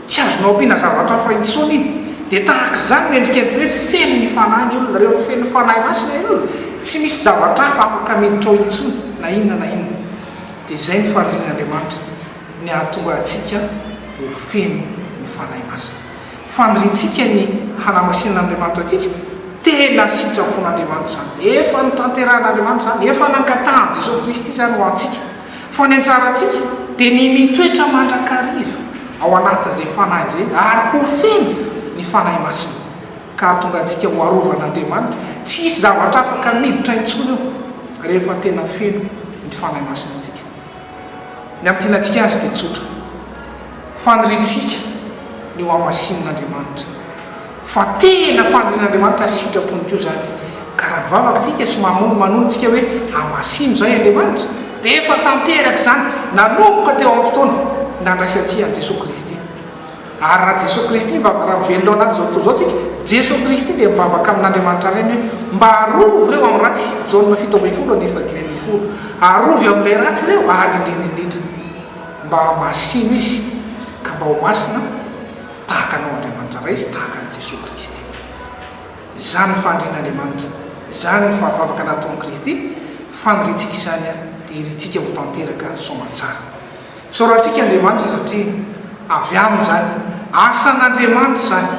tsy azonao ampiana zavatra fa intsony iny dia tahaka zany miendrikendry hoe feno ny fanahy ny olona rehefa feno ny fanahy masina ny olona tsy misy zavatra hafa afaka miditra ao intsony na inona na inona dia zay ny fanirian'andriamanitra ny ahatonga atsika ho feno ny fanahy masina faniriantsika ny hanamasinan'andriamanitra atsika tena sitrapon'andriamanitra zany efa ny tanterahan'andriamanitra zany efa nankatahan jesosy kristy zany ho antsika fa ny anjarantsika dia ny mitoetra mandrakariva ao anatin'izay fanahy zay ary ho feno ny fanahy masina ka hatonga atsika ho arovan'andriamanitra tsisy zavatra afaka miditra intsony eo rehefa tena feno ny fanahy masina atsika ny amin'ny tianantsika azy dia tsotra faniritsika ny ho amasinan'andriamanitra fa tena fanirian'andriamanitra sitraponyko zany karaha mivavaka tsika sy manonontsika hoe amasino zay andriamanitra dia efa tanteraka zany nanomboka teo amin'ny fotoana nandraisantsihan jesosy kristy ary raha jesosy kristy raha mivelona ao anaty zao tontolo zao tsika jesosy kristy dia mibavaka amin'andriamanitra reny hoe mba arovy reo amin'ny ratsy jaonina 7:10 arovy amin'ilay ratsy reo ary indrindrindrindra mba amasino izy ka mba ho masina tahaka anao andriamanitra ray izy tahaka an' jesosy kristy zany fandrian'andriamanitra zany ny fahavavaka nataon'i kristy faniritsika izany a dia iritsika ho tanteraka somatsara sorantsika andriamanitra satria avy aminy zany asan'andriamanitra zany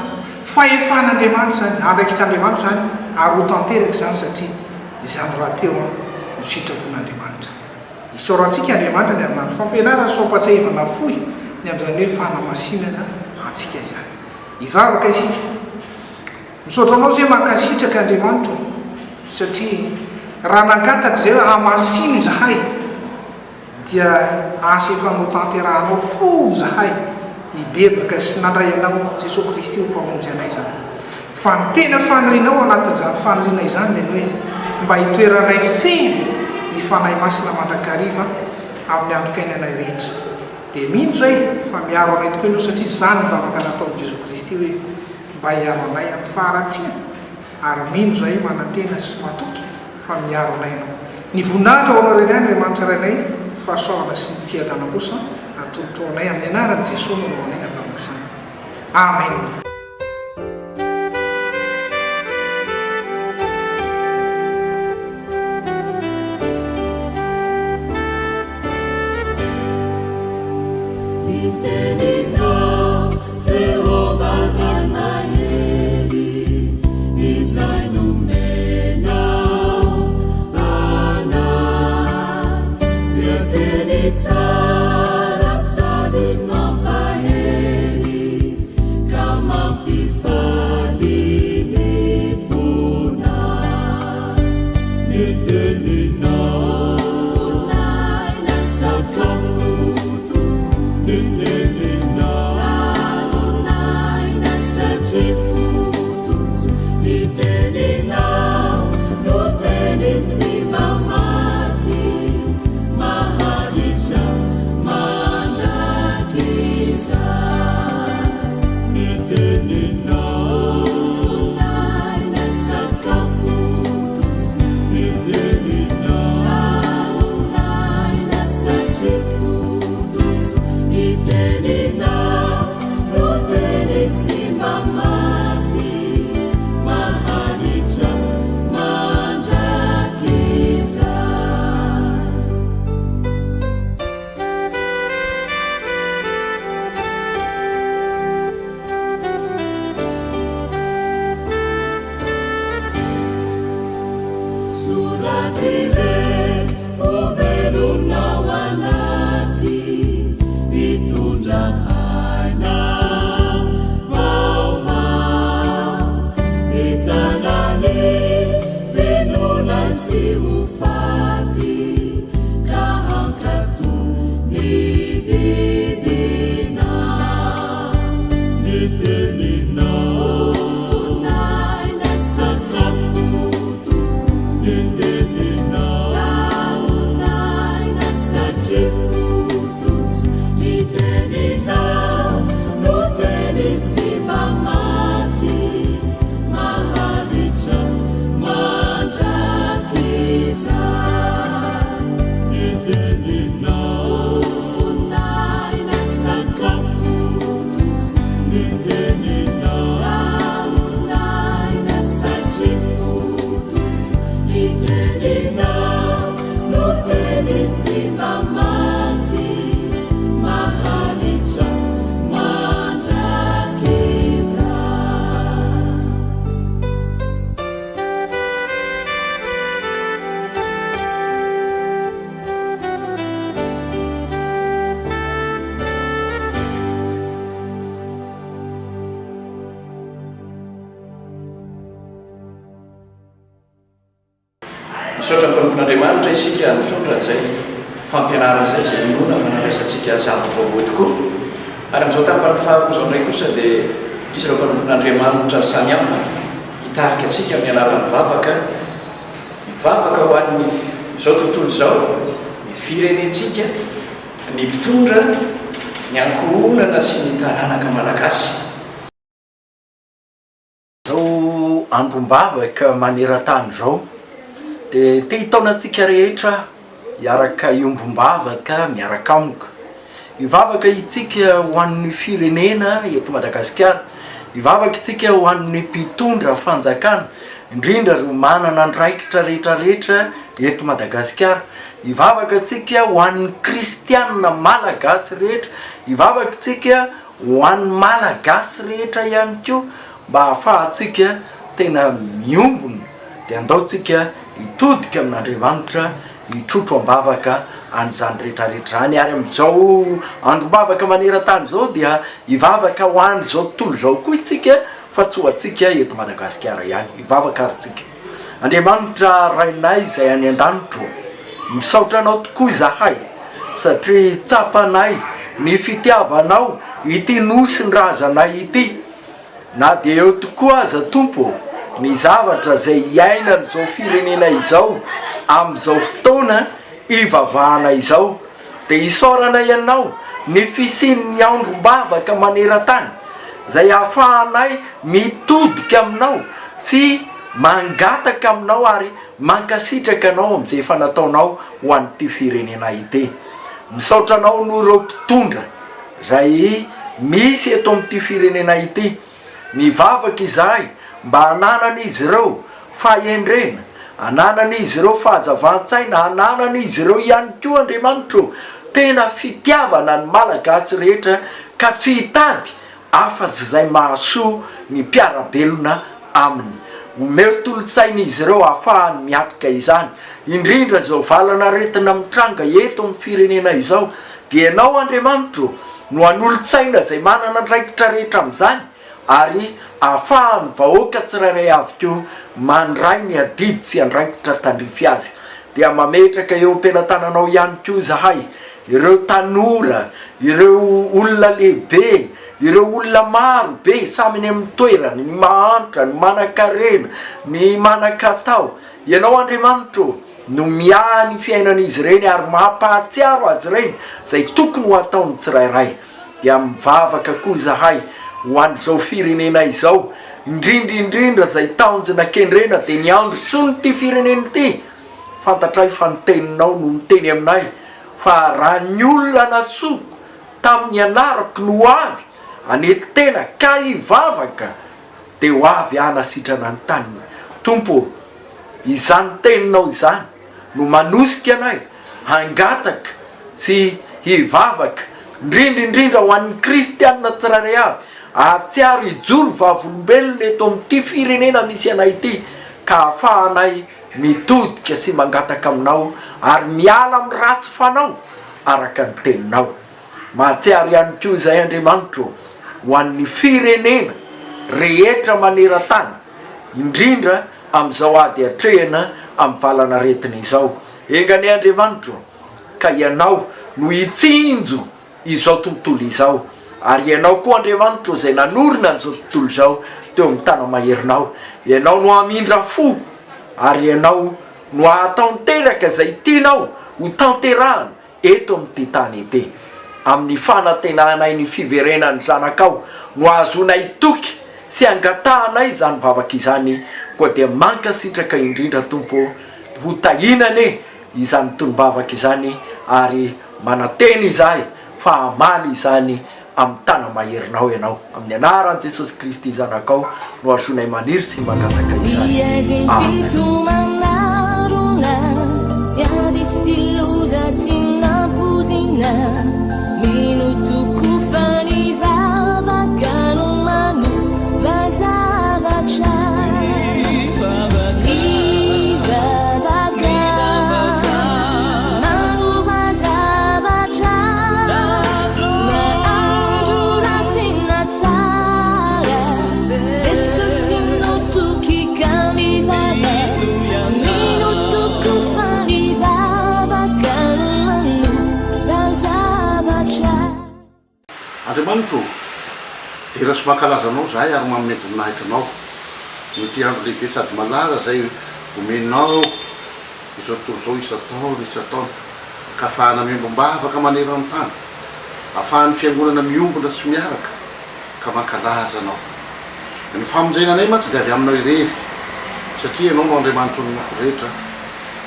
fahefan'andriamanitra zany andraikitr'andriamanitra zany ary ho tanteraka zany satria izany raha teo no sitrapon'andriamanitra isorantsika andriamanitra ny amin'any fampianarana soampatsahivana foy ny amin'izany hoe fanamasinana antsika zany hivavaka isika misaotra anao zay mankasitraka andriamanitra satria raha nangataka zay hoe amasino zahay dia asa efa no tanterahanao fo zahay nibebaka sy nandray anao jesosy kristy ho mpamonjy anay zany fa ny tena fanirinao anatin'izany fanirina izany dia ny hoe mba hitoeranay feno ny fanahy masina mandrakariva amin'ny androm-piainanay rehetra dia mino zay fa miaro anay tokoa ianao satria zany mivavaka nataon'i jesosy kristy hoe mba hiaro anay amin'ny faharatsiana ary mino zay manantena sy matoky fa miaro anay ianao ny voninahitra ao anao reny andriamanitra rainay fahasoavana sy ny fiadana kosa atolotra ao anay amin'ny anarany jesosy no anay avamisany amen. Come on. misaotra mpanompon'andriamanitra isika mitondra zay fampianarana zay zay nona fanandraisantsika zava-baovao tokoa ary amin'izao tampany faharoa zao ndray kosa dia isy ireo mpanompon'andriamanitra samy hafa hitarika atsika amin'ny alalan'ny vavaka mivavaka ho an'ny zao tontolo zao ny firenentsika ny mpitondra ny ankohonana sy ny taranaka malagasy. Zao androm-bavaka maneran-tany zao dia te hitaonantsika rehetra hiaraka iombom-bavaka miaraka amoka. Hivavaka itsika ho an'ny firenena eto Madagasikara, hivavaka itsika ho an'ny mpitondra fanjakana indrindra ro manana andraikitra rehetrarehetra eto Madagasikara. Hivavaka itsika ho an'ny kristianina malagasy rehetra, hivavaka itsika ho an'ny malagasy rehetra ihany koa mba ahafahantsika tena miombona dia andaotsika hitodika amin'Andriamanitra hitrotro am-bavaka an'izany rehetrarehetra zany. Ary amin'izao androm-bavaka maneran-tany zao dia hivavaka ho an'izao tontolo zao koa itsika fa tsy ho antsika eto Madagasikara ihany, hivavaka ary tsika. Andriamanitra rainay izay any an-danitro, misaotra anao tokoa izahay satria tsapanay ny fitiavanao ity nosin-drazanay ity, na dia eo tokoa aza tompo ny zavatra zay iaina n'izao firenena izao amin'izao fotoana ivavahana izao dia isaorana ianao ny fisian'ny androm-bavaka maneran-tany zay ahafahanay mitodika aminao sy mangataka aminao ary mankasitraka anao amin'izay efa nataonao ho an'ity firenena ity. Misaotra anao no ireo mpitondra zay misy eto amin'ity firenena ity, mivavaka izahay mba hananan'izy ireo fahendrena, hananan'izy ireo fahazavan-tsaina, hananan'izy ireo ihany koa Andriamanitro tena fitiavana ny malagasy rehetra ka tsy hitady afa-tsy zay mahasoa ny mpiarabelona aminy. Omeo tolo-tsain'izy ireo ahafahany miatrika izany, indrindra zao valana retina mitranga eto amin'ny firenena izao dia ianao Andriamanitro no an'olo-tsaina zay manana andraikitra rehetra amin'izany ary ahafahany vahoaka tsirairay avy koa mandray ny adidy sy andraikitra tandrify azy. Dia mametraka eo am-pelantananao ihany koa zahay ireo tanora, ireo olona lehibe, ireo olona maro be samy ny amin'ny toerany, ny mahantra, ny manan-karena, ny manan-katao. Ianao Andriamanitro no miahy ny fiainan'izy ireny ary mampahatsiaro azy ireny zay tokony ho ataony tsirairay. Dia mivavaka koa zahay ho an'izao firenena izao, indrindraindrindra zay taonjona kendrena dia ny andro soa nyity firenena ity fantatray fa ny teninao no miteny aminay fa raha ny olona nasoko tamin'ny anarako no avy anety tena ka hivavaka dia ho avy hanasitrana ny taniny. Tompo, izany teninao izany no manosika anay hangataka sy hivavaka indrindraindrindra ho an'ny kristianina tsirairay avy ahatsiaro hijoro vavolombelona eto amin'ity firenena misy anay ity ka ahafahanay mitodika sy mangataka aminao ary miala amin'ny ratsy fanao araka ny teninao. Mahatsiaro ihany koa izay Andriamanitro ho an'ny firenena rehetra maneran-tany, indrindra amin'izao ady atrehana amin'ny valana retina izao. Engany Andriamanitro ka ianao no hitsinjo izao tontolo izao ary ianao koa Andriamanitro zay nanorina n'izao tontolo izao teo amin'ny tana maherinao. Ianao no hamindra fo ary ianao no ahataonteraka zay tianao ho tanterahana eto amin'ity tany ity. Amin'ny fanantenanay ny fiverenany zanakao no azonay toky sy angatahanay izany vavaka izany koa dia mankasitraka indrindra Tompo ho tahinane izany tonom-bavaka izany ary manateny izahay fa hamaly izany amin'ny tana maherinao ianao. Amin'ny anaran'i Jesosy Kristy zanakao no azonay maniry sy mangataka izany. Minuto andriamanitro dia raha sy mankalazanao zahay ary manome voninahitra anao mety andro lehibe sady malaza zay omenao izao tontolo izao isataona ka ahafahana miombombavaka manerana tany ahafahan'ny fiangonana miombona sy miaraka ka mankalaza anao ny famonjenanay mantsy dia avy aminao irery satria ianao no andriamanitro ny nofo rehetra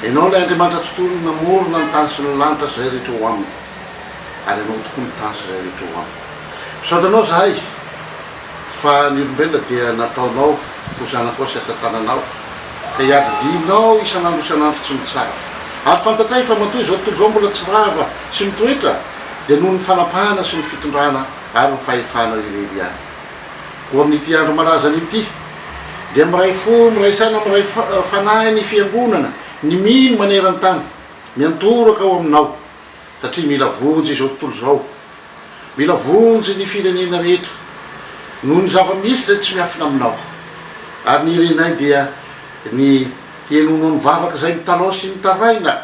ianao ilay andriamanitra tsy tokony namorona ny tany sy ny lanitra sy zay rehetra ho aminy ary ianao tokoa ny tany sy zay rehetra ho aminy misaotra anao zahay fa ny olombelona dia nataonao ho zanako sy asa tananao ka hiadidinao isanandro tsy mitsara ary fantatray fa matoy izao tontolo izao mbola tsy rava sy mitoetra dia noho ny fanapahana sy ny fitondrana ary ny fahefanao irery ihany ho amin'ity andro malaza an'ity dia miray fo miray saina miray fanahy ny fiangonana ny mino manerany tany miantoraka ao aminao satria mila vonjy izao tontolo izao mila vonjy ny firenena rehetra noho ny zava-misy zay tsy miafina aminao ary ny irenay dia ny hienono ny vavaka zay mitalao sy mitaraina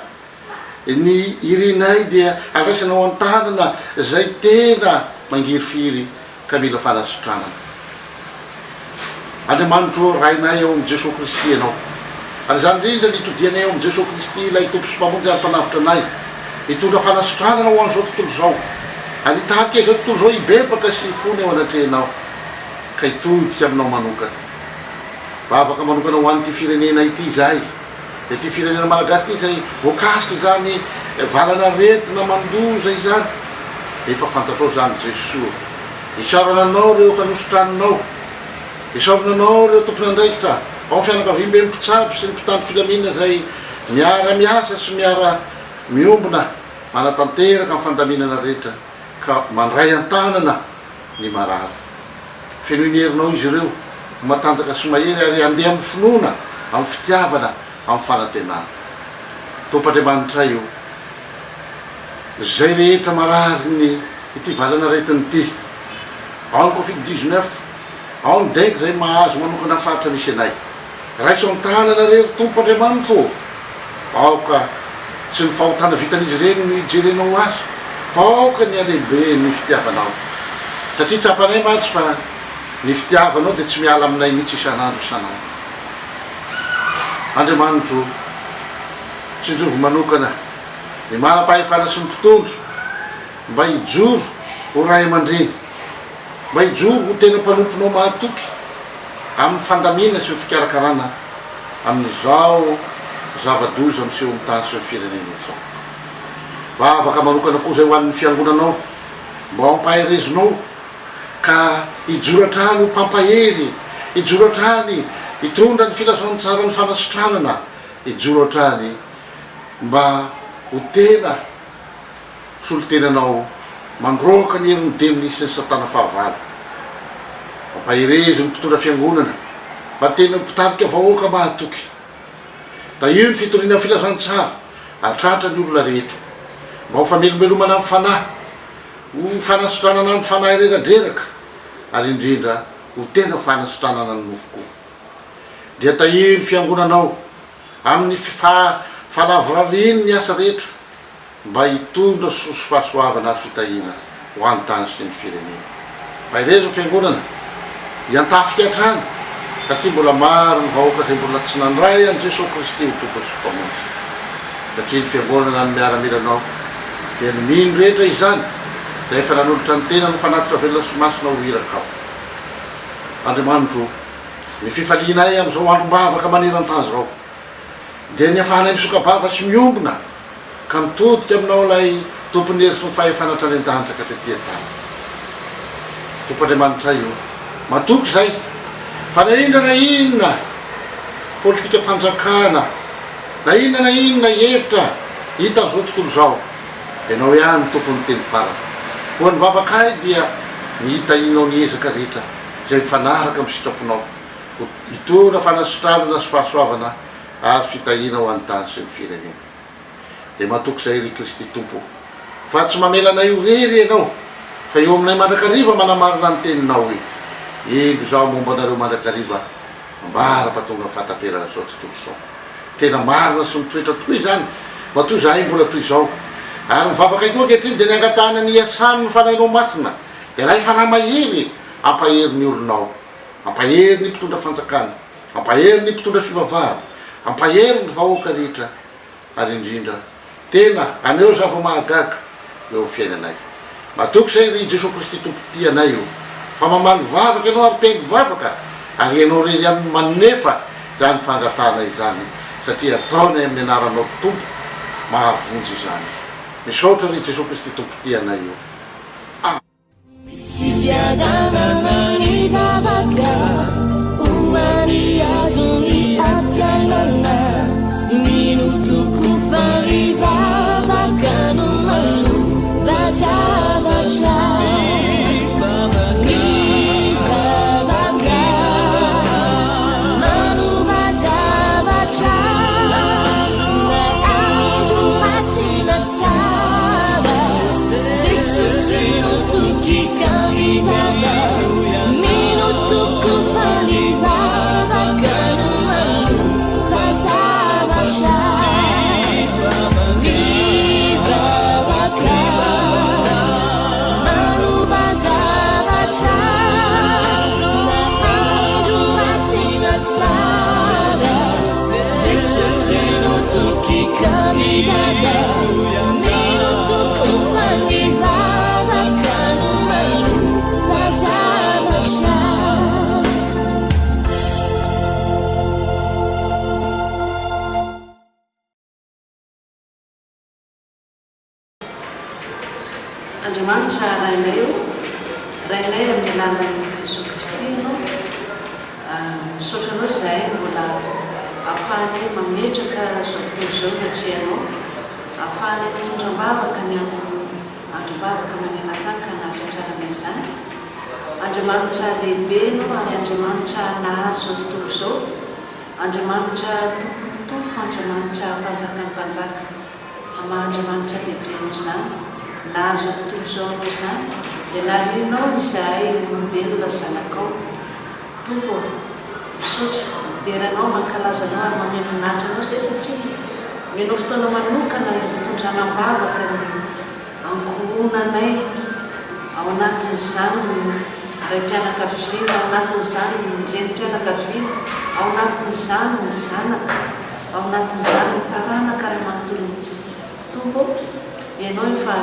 ny irenay dia andraisanao an-tanana zay tena mangiryfiry ka mila fanasitranana andriamanitro rainay eo amin'i Jesosy Kristy ianao ary zany indrindra ny itodianay eo amin'i Jesosy Kristy ilay tompo sy mpamonjy ary mpanavitra anay hitondra fanasitranana ho an'izao tontolo izao ary hitahaka izao tontolo izao hibebaka sy fony eo anatrehanao ka hitodika aminao manokana vavaka manokana ho an'ity firenena ity zahay dia ty firenena malagasy ity zay voakasika zany valana retina mandoza izany efa fantatrao zany Jesosy isarana anao reo fanosotranonao isaorana anao reo tompony andraikitra ao fianakavimbe mpitsapy sy ny mpitandro filaminana zay miara miasa sy miara miombona manatanteraka amin'ny fandaminana rehetra ka mandray an-tanana ny marary fenoy ny herinao izy ireo matanjaka sy mahery ary andeha amin'ny finoana amin'ny fitiavana amin'ny fanantenana tompoandriamanitra io zay rehetra marary ny ity valana retiny ity ao ny Covid-19 ao ny dengue zay mahazo manokana faritra misy anay raiso amin'ny tanana rery tompoandriamanitro aoka tsy ny fahotana vitan'izy reny no ijerenao azy fa aoka ny alehibe ny fitiavanao satria tsapanay matsy fa ny fitiavanao dia tsy miala aminay mihitsy isan'andro andriamanitro tsinjovo manokana ny manam-pahefana sy ny mpitondro mba hijoro ho ray aman-dreny mba hijoro ho tena mpanomponao mahatoky amin'ny fandamina sy ny fikarakarana amin'izao zava-doza miseho amin'ny tany sy ny firenena izao vavaka manokana koa zay ho an'ny fiangonanao mba hampaherezinao ka hijoratrany ho mpampahery hijoratrany hitondra ny filazany tsara ny fanasitranana hijoratrany mba ho tena solotenanao mandroaka ny herin'ny demony sy ny satana fahavalo mampaherezi ny mpitondra fiangonana mba tena mpitarika vahoaka mahatoky da io ny fitoriana filazany tsara atratra ny olona rehetra mba ho famelomelomana amin'ny fanahy ho fanasitranana amin'ny fanahy reradreraka ary indrindra ho tena fanasitranana ny nofoko dia tahino fiangonanao amin'ny fahalavorariny ny asa rehetra mba hitondra soso fahasoavana ary fitahina ho an'ny tany sy ny firenena mba irezo fiangonana hiantafika hatrany satria mbola maro ny vahoaka zay mbola tsy nandray an' Jesosy Kristy ho tompony sy mpamonjy satria ny fiangonana ny miaramilanao dia ny mino rehetra izany da efa nanolotra ny tena no fanatitra velona sy masina ho hiraka ao andriamanitro ny fifalianay amin'izao androm-bavaka maneran-tany zao dia ny afahanay misokabava sy miombona ka mitodika aminao ilay tompony hery sy ny fahefanatrany an-danitra ka tretỳ-tany tompoandriamanitra io matoky zay fa na inona politika mpanjakana na inona hevitra hita amin'izao tontolo zao ianao ihany tompony teny farana ho ny vavakay dia mihitahinao ny ezaka rehetra zay mifanaraka amin'ny sitraponao hitondra fanasitranana sy fahasoavana ary fitahina ho an-tany sy ny firenena dia matoky zay ry Kristy tompo fa tsy mamelana io rery ianao fa eo aminay mandrakariva manamarina ny teninao hoe indro zao momba anareo mandrakariva ambara-patonga fahataperana zao tontolo zao tena marina sy mitoetra tokoy zany mba toy zahay mbola toy izao ary mivavaka koa ankehitriny dia ny angatahana ny asany ny fanahinao masina dia raha efa namahery ampahery ny olonao, ampahery ny mpitondra fanjakana, ampahery ny mpitondra fivavahana, ampahery ny vahoaka rehetra, ary indrindra tena aneo za vao mahagaga eo fiainanay. Matoky zay ry Jesosy Kristy tompoty anay io, fa mamaly vavaka ianao ary pengy vavaka, ary ianao rery ihany manefa zany fangatanay zany, satria ataonay amin'ny anaranao tompo mahavonjy izany. Misaotra ry Jesosy Kristy tompoty anay io. Andriamanitra rainay io, rainay amin'ny alalan'i Jesosy Kristy ianao, misaotra anao izahay mbola ahafahanay mametraka zao tontolo zao satria ianao ahafahanay mitondram-bavaka ny androm-bavaka maneran-tany ka nahatratrarana izany. Andriamanitra lehibe ianao ary Andriamanitra nahary zao tontolo zao, Andriamanitra tompotompo, Andriamanitra mpanjaka ny mpanjaka, Andriamanitra lehibe ianao izany. Nahary zao tontolo zao anao izany, dia naharianao izahay olombelona zanakao. Tompo, misaotra, mideranao, mankalazanao ary manome voninahitra anao zay satria menao fotoana manokana hitondranam-bavaka ny ankohonanay ao anatin'izany raim-pianakaviana, ao anatin'izany ny renim-pianakaviana, ao anatin'izany ny zanaka, ao anatin'izany ny taranaka ray manontolontsy. Tompo, ianao efa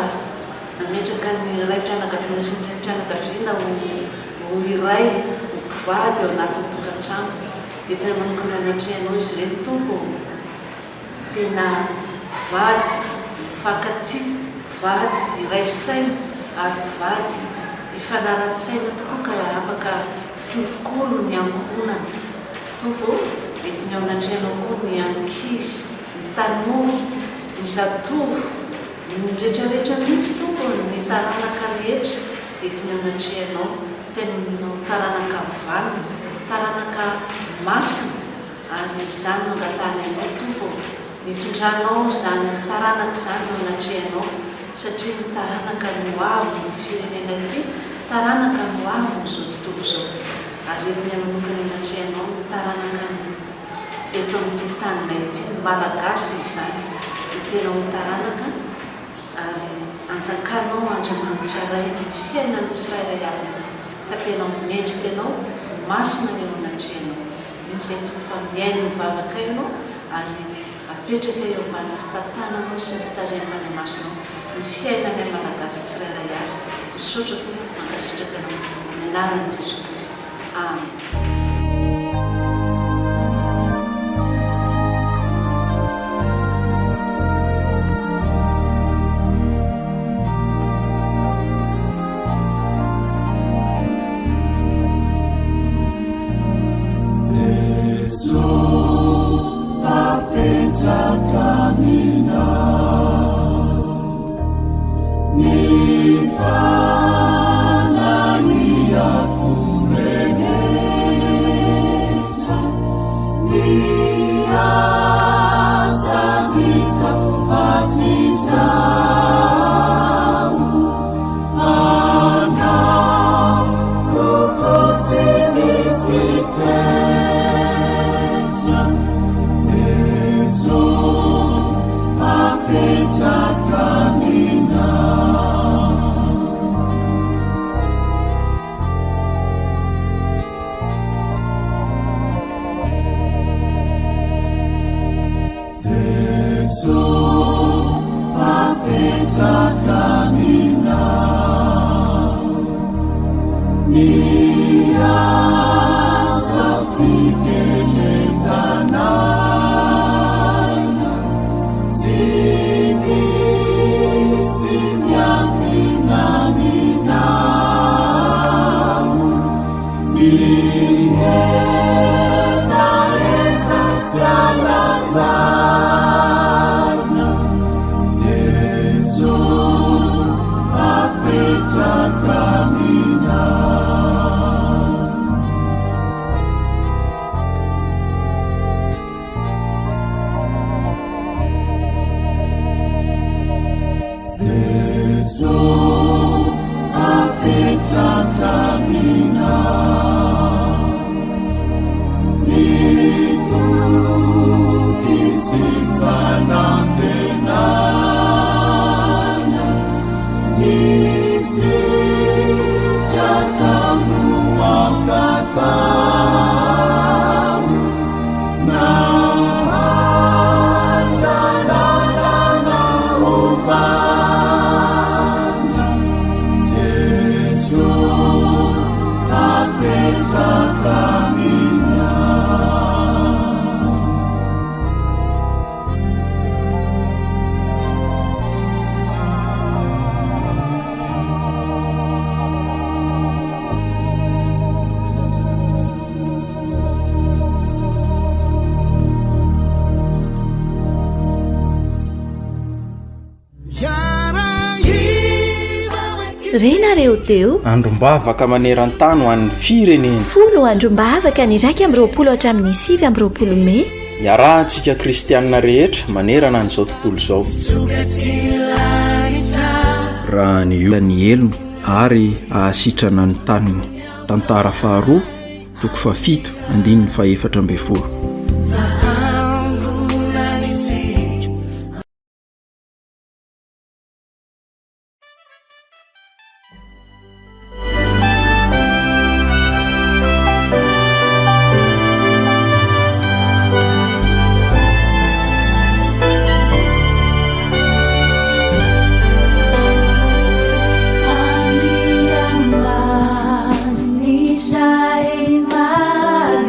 nametraka ny raim-pianakaviana sy ny renim-pianakaviana ho iray mpivady ao anatin'ny tokantrano. Dia tena manokana anatrianao izy ireny Tompo, tena vady mifankaty, vady iray saina ary vady ifanara-tsaina tokoa ka afaka kolokolo ny ankohonana. Tompo, mety ny ao anatrianao koa ny ankizy, ny tanora, ny zatovo, ny rehetrarehetra mihitsy Tompo, ny taranaka rehetra mety ny ao anatrianao, tena taranaka vanina, taranaka masina, ary izany mangatana ianao Tompo, mitondranao zany taranaka zany ao anatrianao, satria ny taranaka no avo ny firenena ity, taranaka no avo n'izao tontolo zao. Ary etiny manokana anatrianao ny taranaka eto amin'ity taninay ity, ny malagasy izany, dia tena ho taranaka ary anjakanao Andriamanitra ray fiainany tsirairay avy mihitsy, ka tena mendrika ianao masina ny ao anatrianao. Iny zay Tompo fa miaino mivavaka ianao ary apetraka eo ambany fitantananao sy ny fitarizam-pany masonao ny fiainany malagasy tsirairay avy. Misaotra Tompo, mankasitraka anao amin'ny anaran'i Jesosy Kristy. Amen. renareo teo andrombavaka maneran-tany ho an'ny firenena folo andrombavaka ny raiky amby roapolo hatramin'ny 7 amby roapolo me iarahantsika kristianina rehetra manerana n'izao tontolo izao raha ny io ny elony ary ahasitrana ny taniny tantara faharoa toko fafito andininy faefatra ambe folo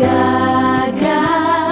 Gaga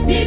Ni